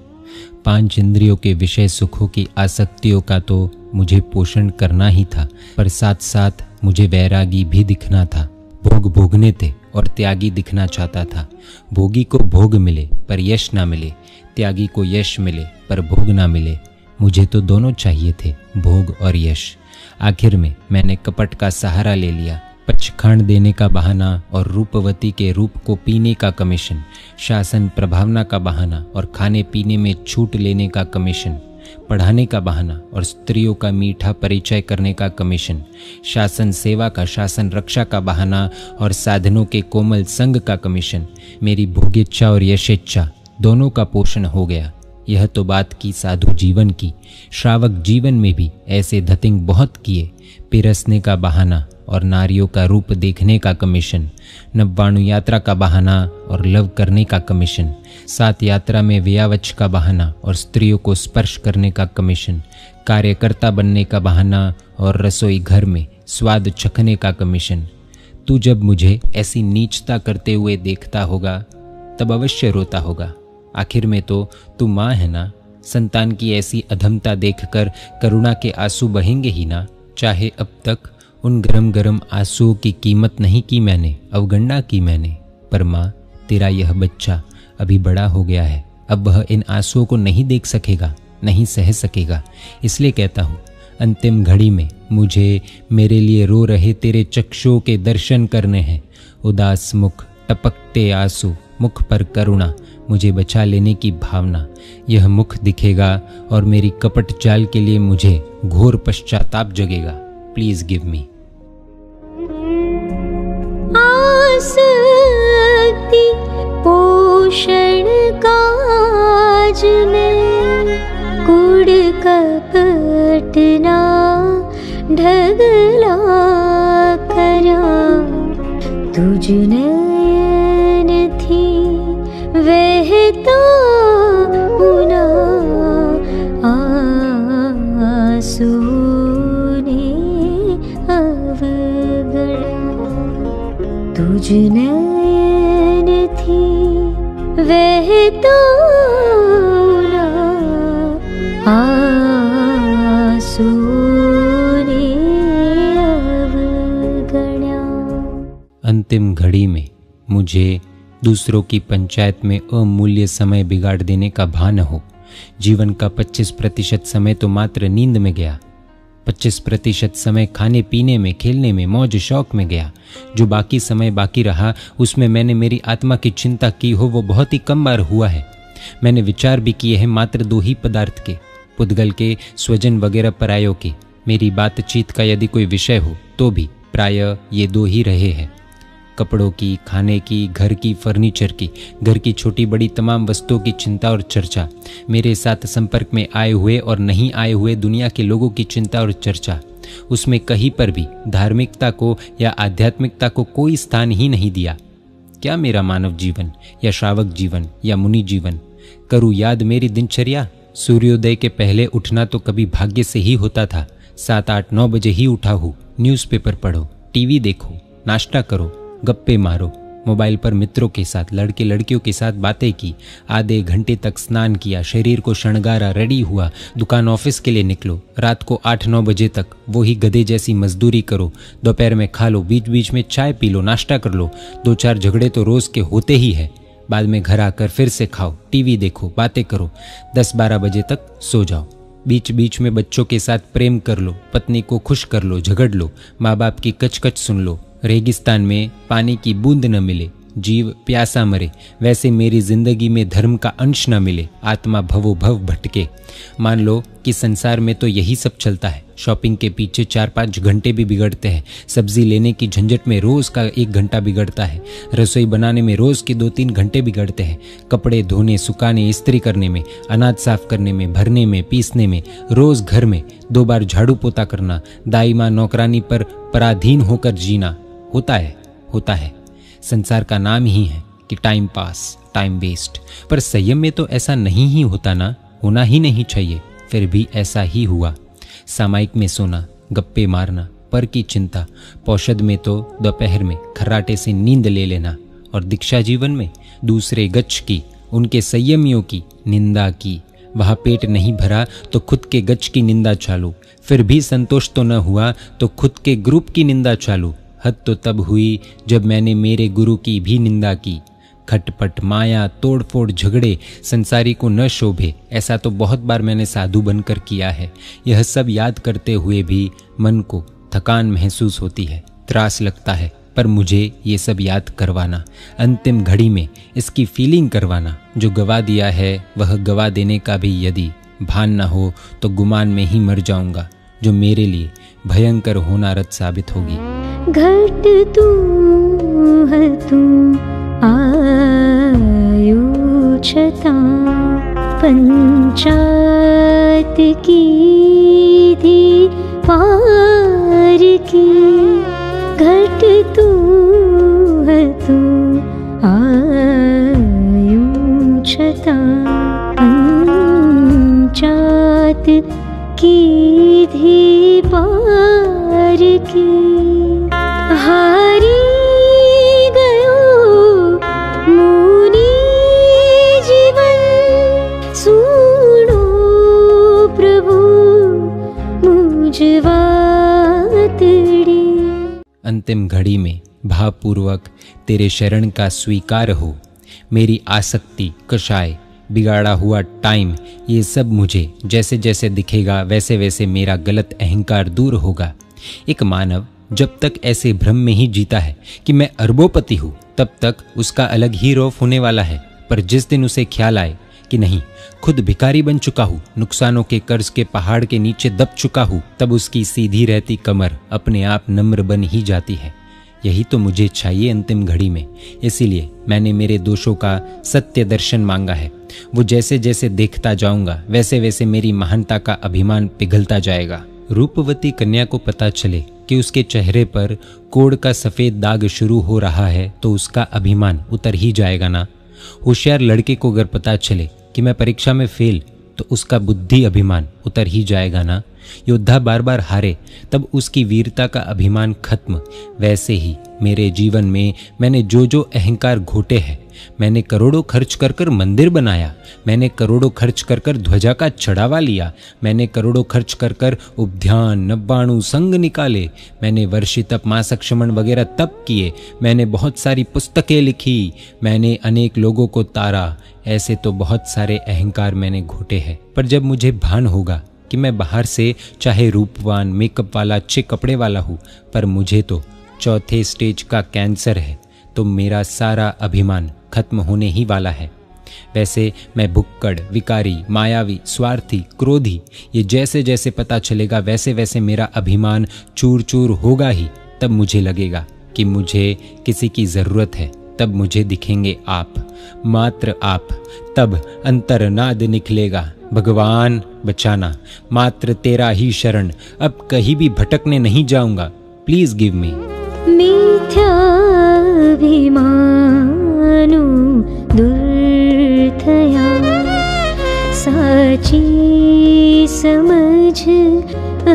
Speaker 1: 5 इंद्रियों के विषय सुखों की आसक्तियों का तो मुझे पोषण करना ही था, पर साथ साथ मुझे वैरागी भी दिखना था। भोग भोगने थे, और त्यागी दिखना चाहता था। भोगी को भोग मिले पर यश ना मिले, त्यागी को यश मिले पर भोग ना मिले। मुझे तो दोनों चाहिए थे, भोग और यश। आखिर में मैंने कपट का सहारा ले लिया, पचखांड देने का बहाना और रूपवती के रूप को पीने का कमीशन, शासन प्रभावना का बहाना और खाने पीने में छूट लेने का कमीशन, पढ़ाने का बहाना और स्त्रियों का मीठा परिचय करने का कमीशन, शासन सेवा का, शासन रक्षा का बहाना और साधनों के कोमल संग का कमीशन। मेरी भोगेच्छा और यशेच्छा दोनों का पोषण हो गया। यह तो बात की साधु जीवन की। श्रावक जीवन में भी ऐसे धतिंग बहुत किए। पिरसने का बहाना और नारियों का रूप देखने का कमीशन, नव्वाणु यात्रा का बहाना और लव करने का कमीशन, 7 यात्रा में व्यावच का बहाना और स्त्रियों को स्पर्श करने का कमीशन, कार्यकर्ता बनने का बहाना और रसोई घर में स्वाद चखने का कमीशन। तू जब मुझे ऐसी नीचता करते हुए देखता होगा तब अवश्य रोता होगा। आखिर में तो तू माँ है ना। संतान की ऐसी अधमता देखकर करुणा के आंसू बहेंगे ही ना। चाहे अब तक उन गरम गरम आंसुओं की कीमत नहीं की मैंने, अवगणना की मैंने, पर माँ तेरा यह बच्चा अभी बड़ा हो गया है। अब वह इन आंसुओं को नहीं देख सकेगा, नहीं सह सकेगा। इसलिए कहता हूँ, अंतिम घड़ी में मुझे मेरे लिए रो रहे तेरे चक्षुओं के दर्शन करने हैं। उदास मुख, टपकते आंसू, मुख पर करुणा, मुझे बचा लेने की भावना। यह मुख दिखेगा और मेरी कपट चाल के लिए मुझे घोर पश्चाताप जगेगा। प्लीज गिव मी।
Speaker 2: आसक्ति पोषण काज में कूड़ कपट ना ढगला करा। तुझ नयन थी वह तो पुना आंसू ने अवगणा। तुझ नयन थी वह तो पुना आंसू ने अवगणा।
Speaker 1: अंतिम घड़ी में मुझे दूसरों की पंचायत में अमूल्य समय बिगाड़ देने का भान हो। जीवन का 25% समय तो मात्र नींद में गया। 25% समय खाने पीने में, खेलने में, मौज शौक में गया। जो बाकी समय बाकी रहा उसमें मैंने मेरी आत्मा की चिंता की हो वो बहुत ही कम बार हुआ है। मैंने विचार भी किए हैं मात्र 2 ही पदार्थ के, पुद्गल के, स्वजन वगैरह परायों के। मेरी बातचीत का यदि कोई विषय हो तो भी प्रायः ये 2 ही रहे हैं। कपड़ों की, खाने की, घर की, फर्नीचर की, घर की छोटी बड़ी तमाम वस्तुओं की चिंता और चर्चा, मेरे साथ संपर्क में आए हुए और नहीं आए हुए दुनिया के लोगों की चिंता और चर्चा। उसमें कहीं पर भी धार्मिकता को या आध्यात्मिकता को कोई स्थान ही नहीं दिया। क्या मेरा मानव जीवन या श्रावक जीवन या मुनि जीवन? करूँ याद मेरी दिनचर्या? सूर्योदय के पहले उठना तो कभी भाग्य से ही होता था। 7, 8, 9 बजे ही उठा हूँ। न्यूज़पेपर पढ़ो, टीवी देखो, नाश्ता करो, गप्पे मारो, मोबाइल पर मित्रों के साथ, लड़के लड़कियों के साथ बातें की, आधे घंटे तक स्नान किया, शरीर को शृंगारा, रेडी हुआ, दुकान ऑफिस के लिए निकलो, रात को 8-9 बजे तक वही गधे जैसी मजदूरी करो, दोपहर में खा लो, बीच बीच में चाय पी लो, नाश्ता कर लो, 2-4 झगड़े तो रोज के होते ही है, बाद में घर आकर फिर से खाओ, टीवी देखो, बातें करो, 10-12 बजे तक सो जाओ। बीच बीच में बच्चों के साथ प्रेम कर लो, पत्नी को खुश कर लो, झगड़ लो, माँ बाप की कचकच सुन लो। रेगिस्तान में पानी की बूंद न मिले, जीव प्यासा मरे, वैसे मेरी जिंदगी में धर्म का अंश न मिले, आत्मा भवो भव भटके। मान लो कि संसार में तो यही सब चलता है। शॉपिंग के पीछे 4-5 घंटे भी बिगड़ते हैं, सब्जी लेने की झंझट में रोज का 1 घंटा बिगड़ता है, रसोई बनाने में रोज के 2-3 घंटे बिगड़ते हैं, कपड़े धोने, सुखाने, इस्त्री करने में, अनाज साफ करने में, भरने में, पीसने में, रोज घर में 2 बार झाड़ू पोता करना, दाई माँ नौकरानी पर पराधीन होकर जीना, होता है। संसार का नाम ही है कि टाइम पास, टाइम वेस्ट। पर संयम में तो ऐसा नहीं ही होता ना, होना ही नहीं चाहिए, फिर भी ऐसा ही हुआ। सामायिक में सोना, गप्पे मारना, पर की चिंता, पौषध में तो दोपहर में खर्राटे से नींद ले लेना, और दीक्षा जीवन में दूसरे गच्छ की, उनके संयमियों की निंदा की। वहाँ पेट नहीं भरा तो खुद के गच्छ की निंदा चालू, फिर भी संतोष तो न हुआ तो खुद के ग्रुप की निंदा चालू। हद तो तब हुई जब मैंने मेरे गुरु की भी निंदा की। खटपट, माया, तोड़फोड़, झगड़े संसारी को न शोभे, ऐसा तो बहुत बार मैंने साधु बनकर किया है। यह सब याद करते हुए भी मन को थकान महसूस होती है, त्रास लगता है। पर मुझे ये सब याद करवाना, अंतिम घड़ी में इसकी फीलिंग करवाना, जो गवा दिया है वह गवा देने का भी यदि भान न हो तो गुमान में ही मर जाऊंगा, जो मेरे लिए भयंकर होनारत साबित होगी।
Speaker 2: घट तू है तू आयुछता पंचायत की थी पार की। घट तू है तू आयुछता पंचायत की थी पार की। हारी गयो मुनि जीवन, सुनो प्रभु मुझ वातड़ी।
Speaker 1: अंतिम घड़ी में भावपूर्वक तेरे शरण का स्वीकार हो। मेरी आसक्ति, कषाय, बिगाड़ा हुआ टाइम, ये सब मुझे जैसे जैसे दिखेगा वैसे वैसे मेरा गलत अहंकार दूर होगा। एक मानव जब तक ऐसे भ्रम में ही जीता है कि मैं अरबोपति हूँ, तब तक उसका अलग ही रौफ होने वाला है। पर जिस दिन उसे ख्याल आए कि नहीं, खुद भिखारी बन चुका हूँ, नुकसानों के कर्ज के पहाड़ के नीचे दब चुका हूँ, तब उसकी सीधी रहती कमर अपने आप नम्र बन ही जाती है। यही तो मुझे चाहिए अंतिम घड़ी में। इसीलिए मैंने मेरे दोषों का सत्य दर्शन मांगा है। वो जैसे जैसे देखता जाऊंगा वैसे वैसे मेरी महानता का अभिमान पिघलता जाएगा। रूपवती कन्या को पता चले कि उसके चेहरे पर कोढ़ का सफ़ेद दाग शुरू हो रहा है तो उसका अभिमान उतर ही जाएगा ना। होशियार लड़के को अगर पता चले कि मैं परीक्षा में फेल, तो उसका बुद्धि अभिमान उतर ही जाएगा ना। योद्धा बार बार हारे तब उसकी वीरता का अभिमान खत्म। वैसे ही मेरे जीवन में मैंने जो जो अहंकार घोटे हैं, मैंने करोड़ों खर्च कर कर मंदिर बनाया, मैंने करोड़ों खर्च कर कर ध्वजा का चढ़ावा लिया, मैंने करोड़ों खर्च कर कर उपध्यान, नब्बाणु, संग निकाले, मैंने वर्षितप, मासक शमन वगैरह तप किए, मैंने बहुत सारी पुस्तकें लिखी, मैंने अनेक लोगों को तारा। ऐसे तो बहुत सारे अहंकार मैंने घोटे हैं। पर जब मुझे भान होगा कि मैं बाहर से चाहे रूपवान, मेकअप वाला, अच्छे कपड़े वाला हूँ, पर मुझे तो चौथे स्टेज का कैंसर है, तो मेरा सारा अभिमान खत्म होने ही वाला है। वैसे मैं भुक्कड़, विकारी, मायावी, स्वार्थी, क्रोधी, ये जैसे जैसे पता चलेगा वैसे वैसे मेरा अभिमान चूर चूर होगा ही। तब मुझे लगेगा कि मुझे किसी की ज़रूरत है। तब मुझे दिखेंगे आप, मात्र आप। तब अंतर्नाद निकलेगा, भगवान बचाना, मात्र तेरा ही शरण, अब कहीं भी भटकने नहीं जाऊंगा, प्लीज गिव मी।
Speaker 2: मिथ्याभिमानो दुर्धया साची समझ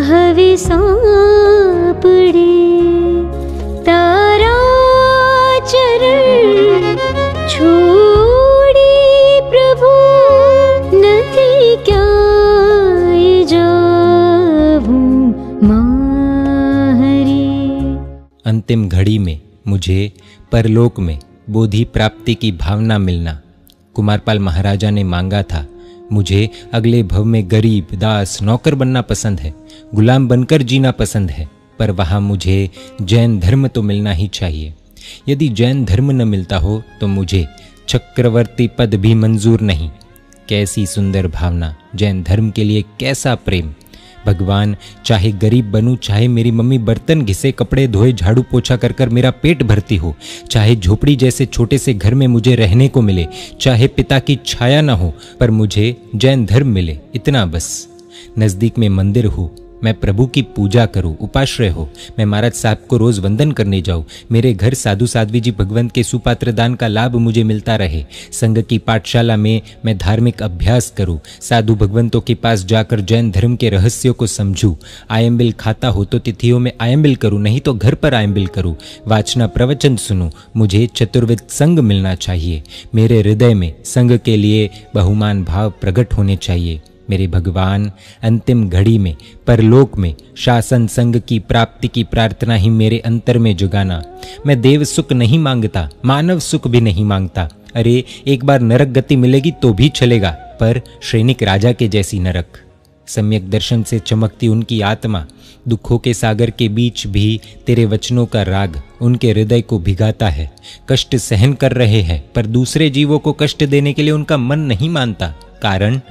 Speaker 2: हवे सापड़े। तारा चरण छोड़ी प्रभु नथी क्या जाऊं माहरी।
Speaker 1: अंतिम घड़ी में मुझे परलोक में बोधि प्राप्ति की भावना मिलना। कुमारपाल महाराजा ने मांगा था, मुझे अगले भव में गरीब, दास, नौकर बनना पसंद है, गुलाम बनकर जीना पसंद है, पर वहाँ मुझे जैन धर्म तो मिलना ही चाहिए। यदि जैन धर्म न मिलता हो तो मुझे चक्रवर्ती पद भी मंजूर नहीं। कैसी सुंदर भावना, जैन धर्म के लिए कैसा प्रेम। भगवान, चाहे गरीब बनूं, चाहे मेरी मम्मी बर्तन घिसे, कपड़े धोए, झाड़ू पोछा कर कर मेरा पेट भरती हो, चाहे झोपड़ी जैसे छोटे से घर में मुझे रहने को मिले, चाहे पिता की छाया न हो, पर मुझे जैन धर्म मिले, इतना बस। नज़दीक में मंदिर हो, मैं प्रभु की पूजा करूं, उपाश्रय हो, मैं महाराज साहब को रोज वंदन करने जाऊं, मेरे घर साधु साध्वी जी भगवंत के सुपात्र दान का लाभ मुझे मिलता रहे, संघ की पाठशाला में मैं धार्मिक अभ्यास करूं, साधु भगवंतों के पास जाकर जैन धर्म के रहस्यों को समझूं, आयम्बिल खाता हो तो तिथियों में आयम्बिल करूं, नहीं तो घर पर आयम्बिल करूं, वाचना प्रवचन सुनूं। मुझे चतुर्विध संघ मिलना चाहिए। मेरे हृदय में संघ के लिए बहुमान भाव प्रकट होने चाहिए। मेरे भगवान, अंतिम घड़ी में परलोक में शासन संग की प्राप्ति की प्रार्थना ही मेरे अंतर में जगाना। मैं देव सुख नहीं मांगता, मानव सुख भी नहीं मांगता। अरे एक बार नरक गति मिलेगी तो भी चलेगा, पर श्रेणिक राजा के जैसी नरक। सम्यक दर्शन से चमकती उनकी आत्मा, दुखों के सागर के बीच भी तेरे वचनों का राग उनके हृदय को भिगाता है। कष्ट सहन कर रहे हैं, पर दूसरे जीवों को कष्ट देने के लिए उनका मन नहीं मानता। कारण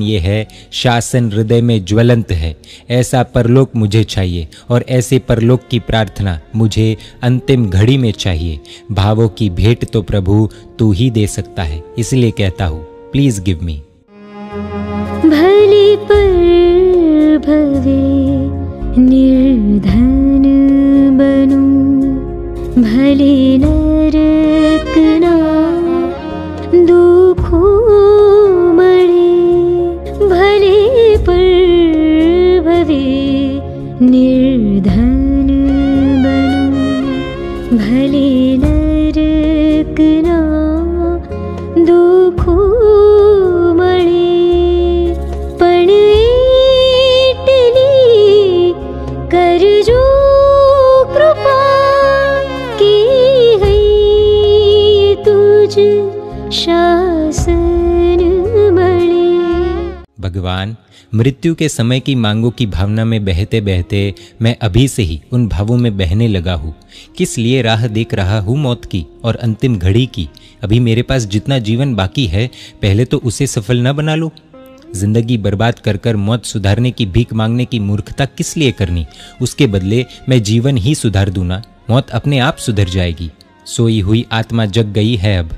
Speaker 1: ये है, शासन हृदय में ज्वलंत है। ऐसा परलोक मुझे चाहिए, और ऐसे परलोक की प्रार्थना मुझे अंतिम घड़ी में चाहिए। भावों की भेंट तो प्रभु तू ही दे सकता है, इसलिए कहता हूँ, प्लीज गिव मी।
Speaker 2: भले पर भवे निर्धन बनूं, भले नरक ना दुखों मरे, भले पर भवे निर्धन बनूं, भले नरक ना दुखों कर जो कृपा की है तुझ शासन मणि।
Speaker 1: भगवान, मृत्यु के समय की मांगों की भावना में बहते बहते मैं अभी से ही उन भावों में बहने लगा हूँ। किस लिए राह देख रहा हूँ मौत की और अंतिम घड़ी की? अभी मेरे पास जितना जीवन बाकी है, पहले तो उसे सफल न बना लो। जिंदगी बर्बाद कर कर मौत सुधारने की भीख मांगने की मूर्खता किस लिए करनी? उसके बदले मैं जीवन ही सुधार दूं ना, मौत अपने आप सुधर जाएगी। सोई हुई आत्मा जग गई है, अब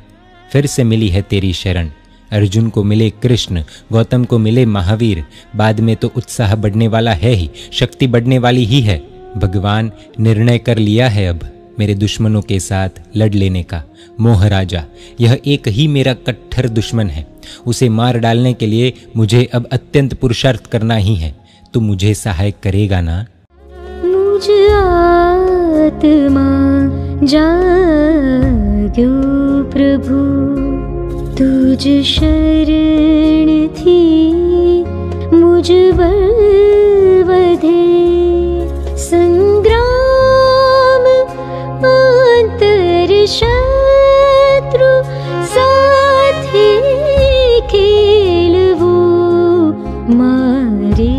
Speaker 1: फिर से मिली है तेरी शरण। अर्जुन को मिले कृष्ण, गौतम को मिले महावीर, बाद में तो उत्साह बढ़ने वाला है ही, शक्ति बढ़ने वाली ही है। भगवान, निर्णय कर लिया है अब मेरे दुश्मनों के साथ लड़ लेने का। मोह राजा, यह एक ही मेरा कट्टर दुश्मन है। उसे मार डालने के लिए मुझे अब अत्यंत पुरुषार्थ करना ही है। तू मुझे सहाय करेगा ना?
Speaker 2: मुझ आत्मा जाग्यो प्रभु, तुझ शरण थी मुझ बलवधे। संग्राम अंतर शत्रु साथी खेलवो मारे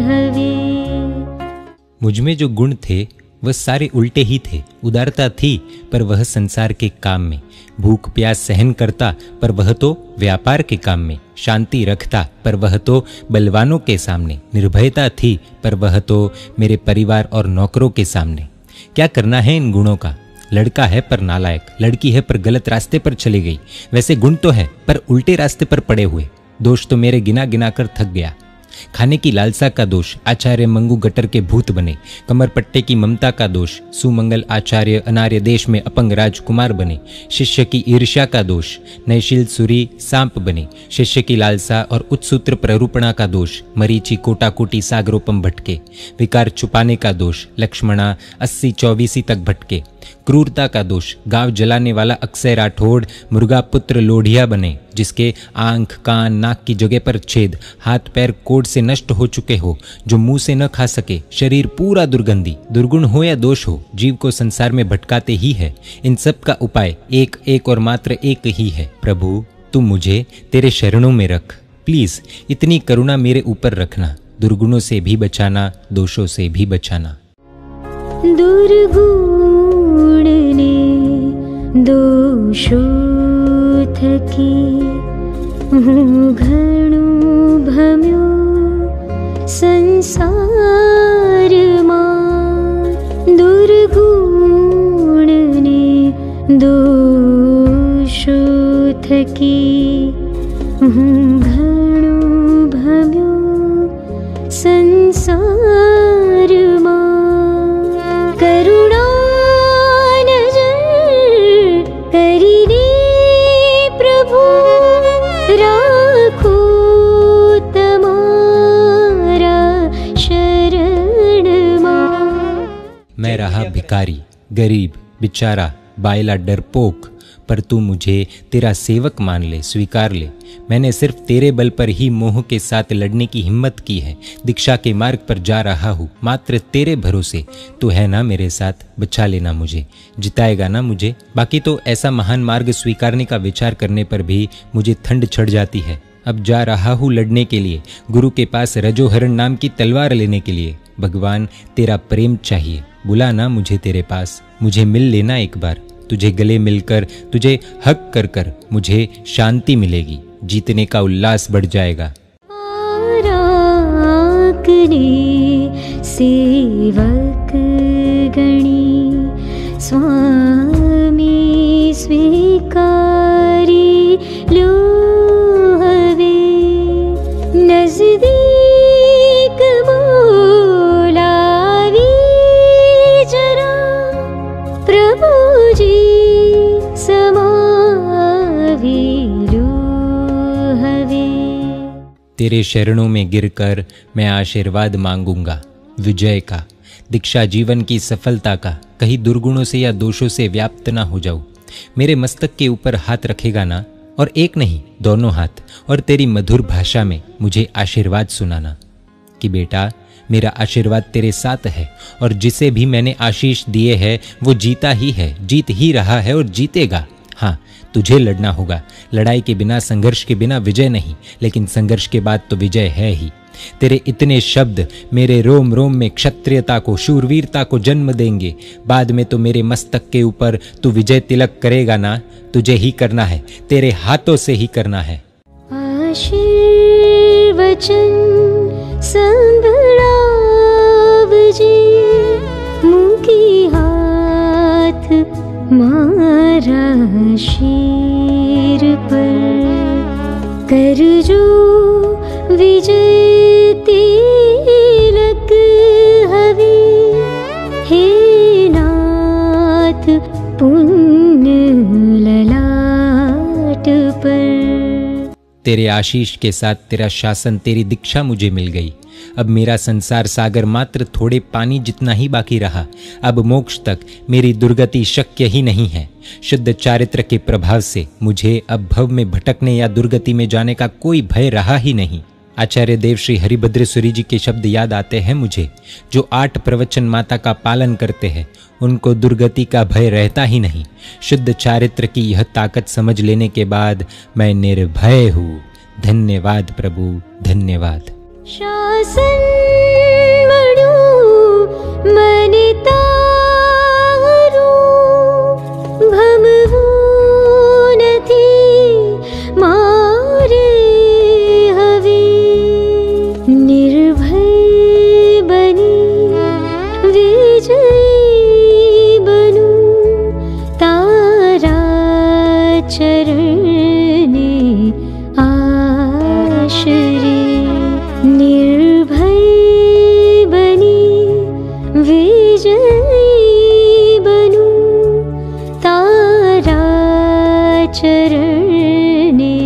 Speaker 2: हवे।
Speaker 1: मुझ में जो गुण थे वह सारे उल्टे ही थे। उदारता थी पर वह संसार के काम में, भूख प्यास सहन करता पर वह तो व्यापार के काम में, शांति रखता पर वह तो बलवानों के सामने, निर्भयता थी पर वह तो मेरे परिवार और नौकरों के सामने। क्या करना है इन गुणों का? लड़का है पर नालायक, लड़की है पर गलत रास्ते पर चली गई। वैसे गुण तो है पर उल्टे रास्ते पर पड़े हुए। दोष तो मेरे गिना गिना कर थक गया। खाने की लालसा का दोष, आचार्य मंगू गटर के भूत बने। कमर पट्टे की ममता का दोष, सुमंगल आचार्य अनार्य देश में अपंग राजकुमार बने। शिष्य की ईर्ष्या का दोष, नयशील सुरी सांप बने। शिष्य की लालसा और उत्सूत्र प्ररूपणा का दोष, मरीचि कोटाकोटी सागरोपम भटके। विकार छुपाने का दोष, लक्ष्मणा 80-24 तक भटके। क्रूरता का दोष, गांव जलाने वाला अक्षय राठौड़ मुर्गा पुत्र लोढ़िया बने, जिसके आंख कान नाक की जगह पर छेद, हाथ पैर कोढ़ से नष्ट हो चुके हो, जो मुंह से न खा सके, शरीर पूरा दुर्गंधी। दुर्गुण हो या दोष हो, जीव को संसार में भटकाते ही है। इन सब का उपाय एक एक और मात्र एक ही है। प्रभु, तुम मुझे तेरे शरणों में रख। प्लीज इतनी करुणा मेरे ऊपर रखना। दुर्गुणों से भी बचाना, दोषों से भी बचाना।
Speaker 2: दुर्गुण ने दोषो थकी घणो भम्यो संसार मां। दुर्गुण ने दोषो थकी घणो भम्यो संसार मां। करुणा नजर करीने प्रभु राखो तमारा शरण मां।
Speaker 1: मैं रहा भिखारी, गरीब, बेचारा, बायला, डरपोक, पर तू मुझे तेरा सेवक मान ले, स्वीकार ले। मैंने सिर्फ तेरे बल पर ही मोह के साथ लड़ने की हिम्मत की है। दीक्षा के मार्ग पर जा रहा हूँ मात्र तेरे भरोसे। तू है ना मेरे साथ, बचा लेना मुझे, जिताएगा ना मुझे। बाकी तो ऐसा महान मार्ग स्वीकारने का विचार करने पर भी मुझे ठंड चढ़ जाती है। अब जा रहा हूँ लड़ने के लिए, गुरु के पास रजोहरण नाम की तलवार लेने के लिए। भगवान तेरा प्रेम चाहिए, बुला ना मुझे तेरे पास, मुझे मिल लेना एक बार। तुझे गले मिलकर, तुझे हक कर कर मुझे शांति मिलेगी, जीतने का उल्लास बढ़ जाएगा।
Speaker 2: सेवक गणी स्वामी स्वीकारी लो हवे, नजदीक बोलावी जरा प्रभु जी समावी लो हवे।
Speaker 1: तेरे शरणों में गिरकर मैं आशीर्वाद मांगूंगा, विजय का, दीक्षा जीवन की सफलता का। कहीं दुर्गुणों से या दोषों से व्याप्त ना हो जाऊं। मेरे मस्तक के ऊपर हाथ रखेगा ना, और एक नहीं दोनों हाथ, और तेरी मधुर भाषा में मुझे आशीर्वाद सुनाना कि बेटा मेरा आशीर्वाद तेरे साथ है, और जिसे भी मैंने आशीष दिए है वो जीता ही है, जीत ही रहा है और जीतेगा। हाँ, तुझे लड़ना होगा। लड़ाई के बिना, संघर्ष के बिना विजय नहीं, लेकिन संघर्ष के बाद तो विजय है ही। तेरे इतने शब्द मेरे रोम रोम में क्षत्रियता को, शूरवीरता को जन्म देंगे। बाद में तो मेरे मस्तक के ऊपर तू विजय तिलक करेगा ना। तुझे ही करना है, तेरे हाथों से ही करना है।
Speaker 2: आशीर्वचन संभळावजे, मुखी हाथ मारा शीर पर, करजो विजय तिलक हवे, हे नाथ पुण्य ललाट पर।
Speaker 1: तेरे आशीष के साथ तेरा शासन, तेरी दीक्षा मुझे मिल गई। अब मेरा संसार सागर मात्र थोड़े पानी जितना ही बाकी रहा। अब मोक्ष तक मेरी दुर्गति शक्य ही नहीं है। शुद्ध चारित्र के प्रभाव से मुझे अब भव में भटकने या दुर्गति में जाने का कोई भय रहा ही नहीं। आचार्य देव श्री हरिभद्र सूरी जी के शब्द याद आते हैं मुझे, जो 8 प्रवचन माता का पालन करते हैं उनको दुर्गति का भय रहता ही नहीं। शुद्ध चारित्र की यह ताकत समझ लेने के बाद मैं निर्भय हूँ। धन्यवाद प्रभु, धन्यवाद।
Speaker 2: शासन मणु मनिता भमवो नथी मारे हवे, निर्भय बनी विजयी बनू, तारा चरणे आश्रय। निर्भय बनी विजयी बनू, तारा चरणे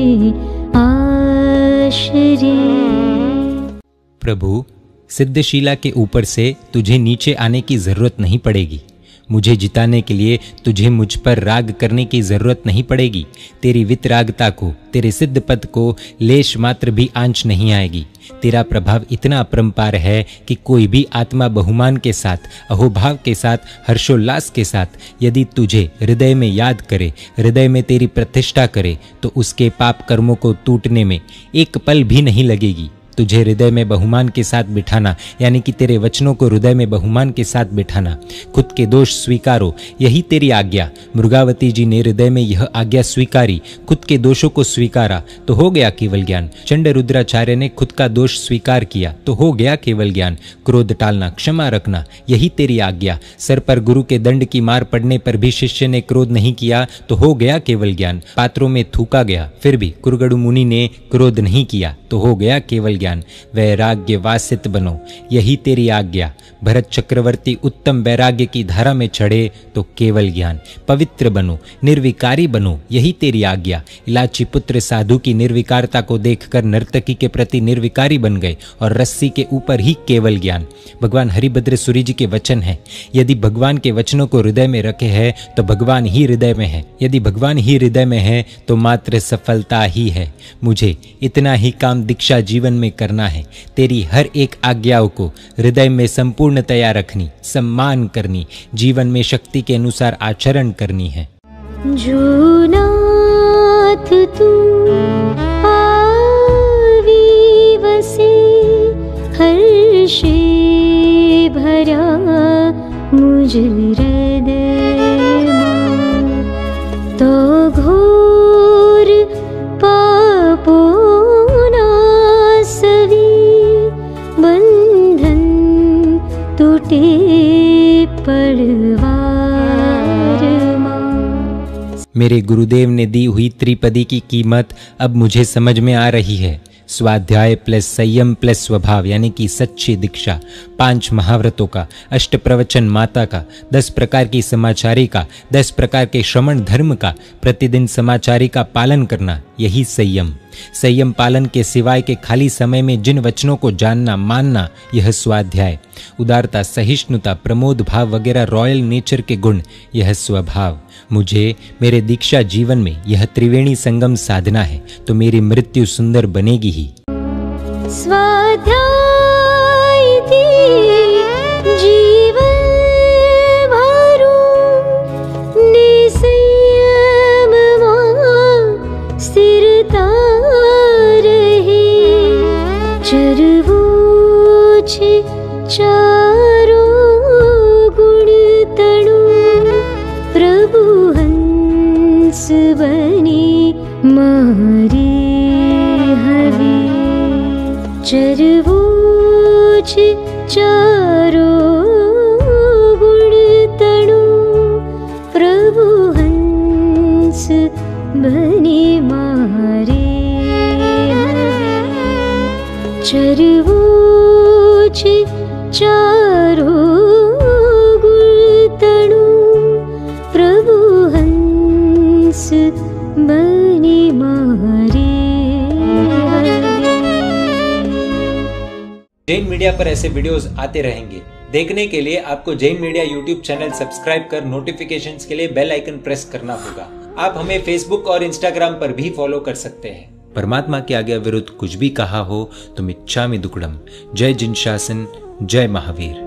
Speaker 2: आश्रय।
Speaker 1: प्रभु, सिद्धशीला के ऊपर से तुझे नीचे आने की जरूरत नहीं पड़ेगी। मुझे जिताने के लिए तुझे मुझ पर राग करने की जरूरत नहीं पड़ेगी। तेरी वितरागता को, तेरे सिद्ध पद को लेश मात्र भी आंच नहीं आएगी। तेरा प्रभाव इतना अपरंपार है कि कोई भी आत्मा बहुमान के साथ, अहोभाव के साथ, हर्षोल्लास के साथ यदि तुझे हृदय में याद करे, हृदय में तेरी प्रतिष्ठा करे, तो उसके पाप कर्मों को टूटने में एक पल भी नहीं लगेगी। तुझे हृदय में बहुमान के साथ बिठाना, यानी कि तेरे वचनों को हृदय में बहुमान के साथ बिठाना। खुद के दोष स्वीकारो, यही तेरी आज्ञा। मृगावती जी ने हृदय में यह आज्ञा स्वीकारी, खुद के दोषों को स्वीकारा तो हो गया केवल ज्ञान। चंड रुद्राचार्य ने खुद का दोष स्वीकार किया तो हो गया केवल ज्ञान। क्रोध टालना, क्षमा रखना, यही तेरी आज्ञा। सर पर गुरु के दंड की मार पड़ने पर भी शिष्य ने क्रोध नहीं किया तो हो गया केवल ज्ञान। पात्रों में थूका गया फिर भी कुरगड़ु मुनि ने क्रोध नहीं किया तो हो गया केवल ज्ञान। ज्ञान, वैराग्य वासित बनो यही तेरी आज्ञा। भरत चक्रवर्ती उत्तम वैराग्य की धारा में चढ़े तो केवल ज्ञान। पवित्र बनो, निर्विकारी बनो यही तेरी आज्ञा। इलाची पुत्र साधु की निर्विकारता को देखकर नर्तकी के प्रति निर्विकारी बन गए और रस्सी के ऊपर ही केवल ज्ञान। भगवान हरिभद्र सूरी जी के वचन है, यदि भगवान के वचनों को हृदय में रखे है तो भगवान ही हृदय में है, यदि भगवान ही हृदय में है तो मात्र सफलता ही है। मुझे इतना ही काम दीक्षा जीवन में करना है, तेरी हर एक आज्ञाओं को हृदय में संपूर्णतया रखनी, सम्मान करनी, जीवन में शक्ति के अनुसार आचरण करनी है।
Speaker 2: जो नाथ तू आवी वसे, हर्षे भरा मुझ हृदय में, तो घोर पापों ना सवी, बंधन टूटे पड़वार मां।
Speaker 1: मेरे गुरुदेव ने दी हुई त्रिपदी की कीमत अब मुझे समझ में आ रही है। स्वाध्याय प्लस संयम प्लस स्वभाव यानी कि सच्ची दीक्षा, 5 महाव्रतों का, 8 प्रवचन माता का, 10 प्रकार की समाचारी का, 10 प्रकार के श्रमण धर्म का, प्रतिदिन समाचारी का पालन करना, यही संयम। संयम पालन के सिवाय के खाली समय में जिन वचनों को जानना मानना, यह स्वाध्याय। उदारता, सहिष्णुता, प्रमोद भाव वगैरह रॉयल नेचर के गुण, यह स्वभाव। मुझे मेरे दीक्षा जीवन में यह त्रिवेणी संगम साधना है तो मेरी मृत्यु सुंदर बनेगी ही।
Speaker 2: स्वाध्याय जीवन भरो निसंयम मां स्थिरता रहे, चरवोच चारों गुण तणु, प्रभु हंस बनी मारे हवे, चरवोच चारों गुण तणु, प्रभु हंस बनी मारे हवे, चरवोच चारों गुण तणु, प्रभु हंस बनी मारे हवे।
Speaker 1: जैन मीडिया पर ऐसे वीडियोस आते रहेंगे। देखने के लिए आपको Jain media YouTube channel subscribe कर नोटिफिकेशंस के लिए बेल आइकन प्रेस करना होगा। आप हमें फेसबुक और इंस्टाग्राम पर भी फॉलो कर सकते हैं। परमात्मा के आज्ञा विरुद्ध कुछ भी कहा हो तो मिच्छामि दुक्कडम। जय जिन शासन, जय महावीर।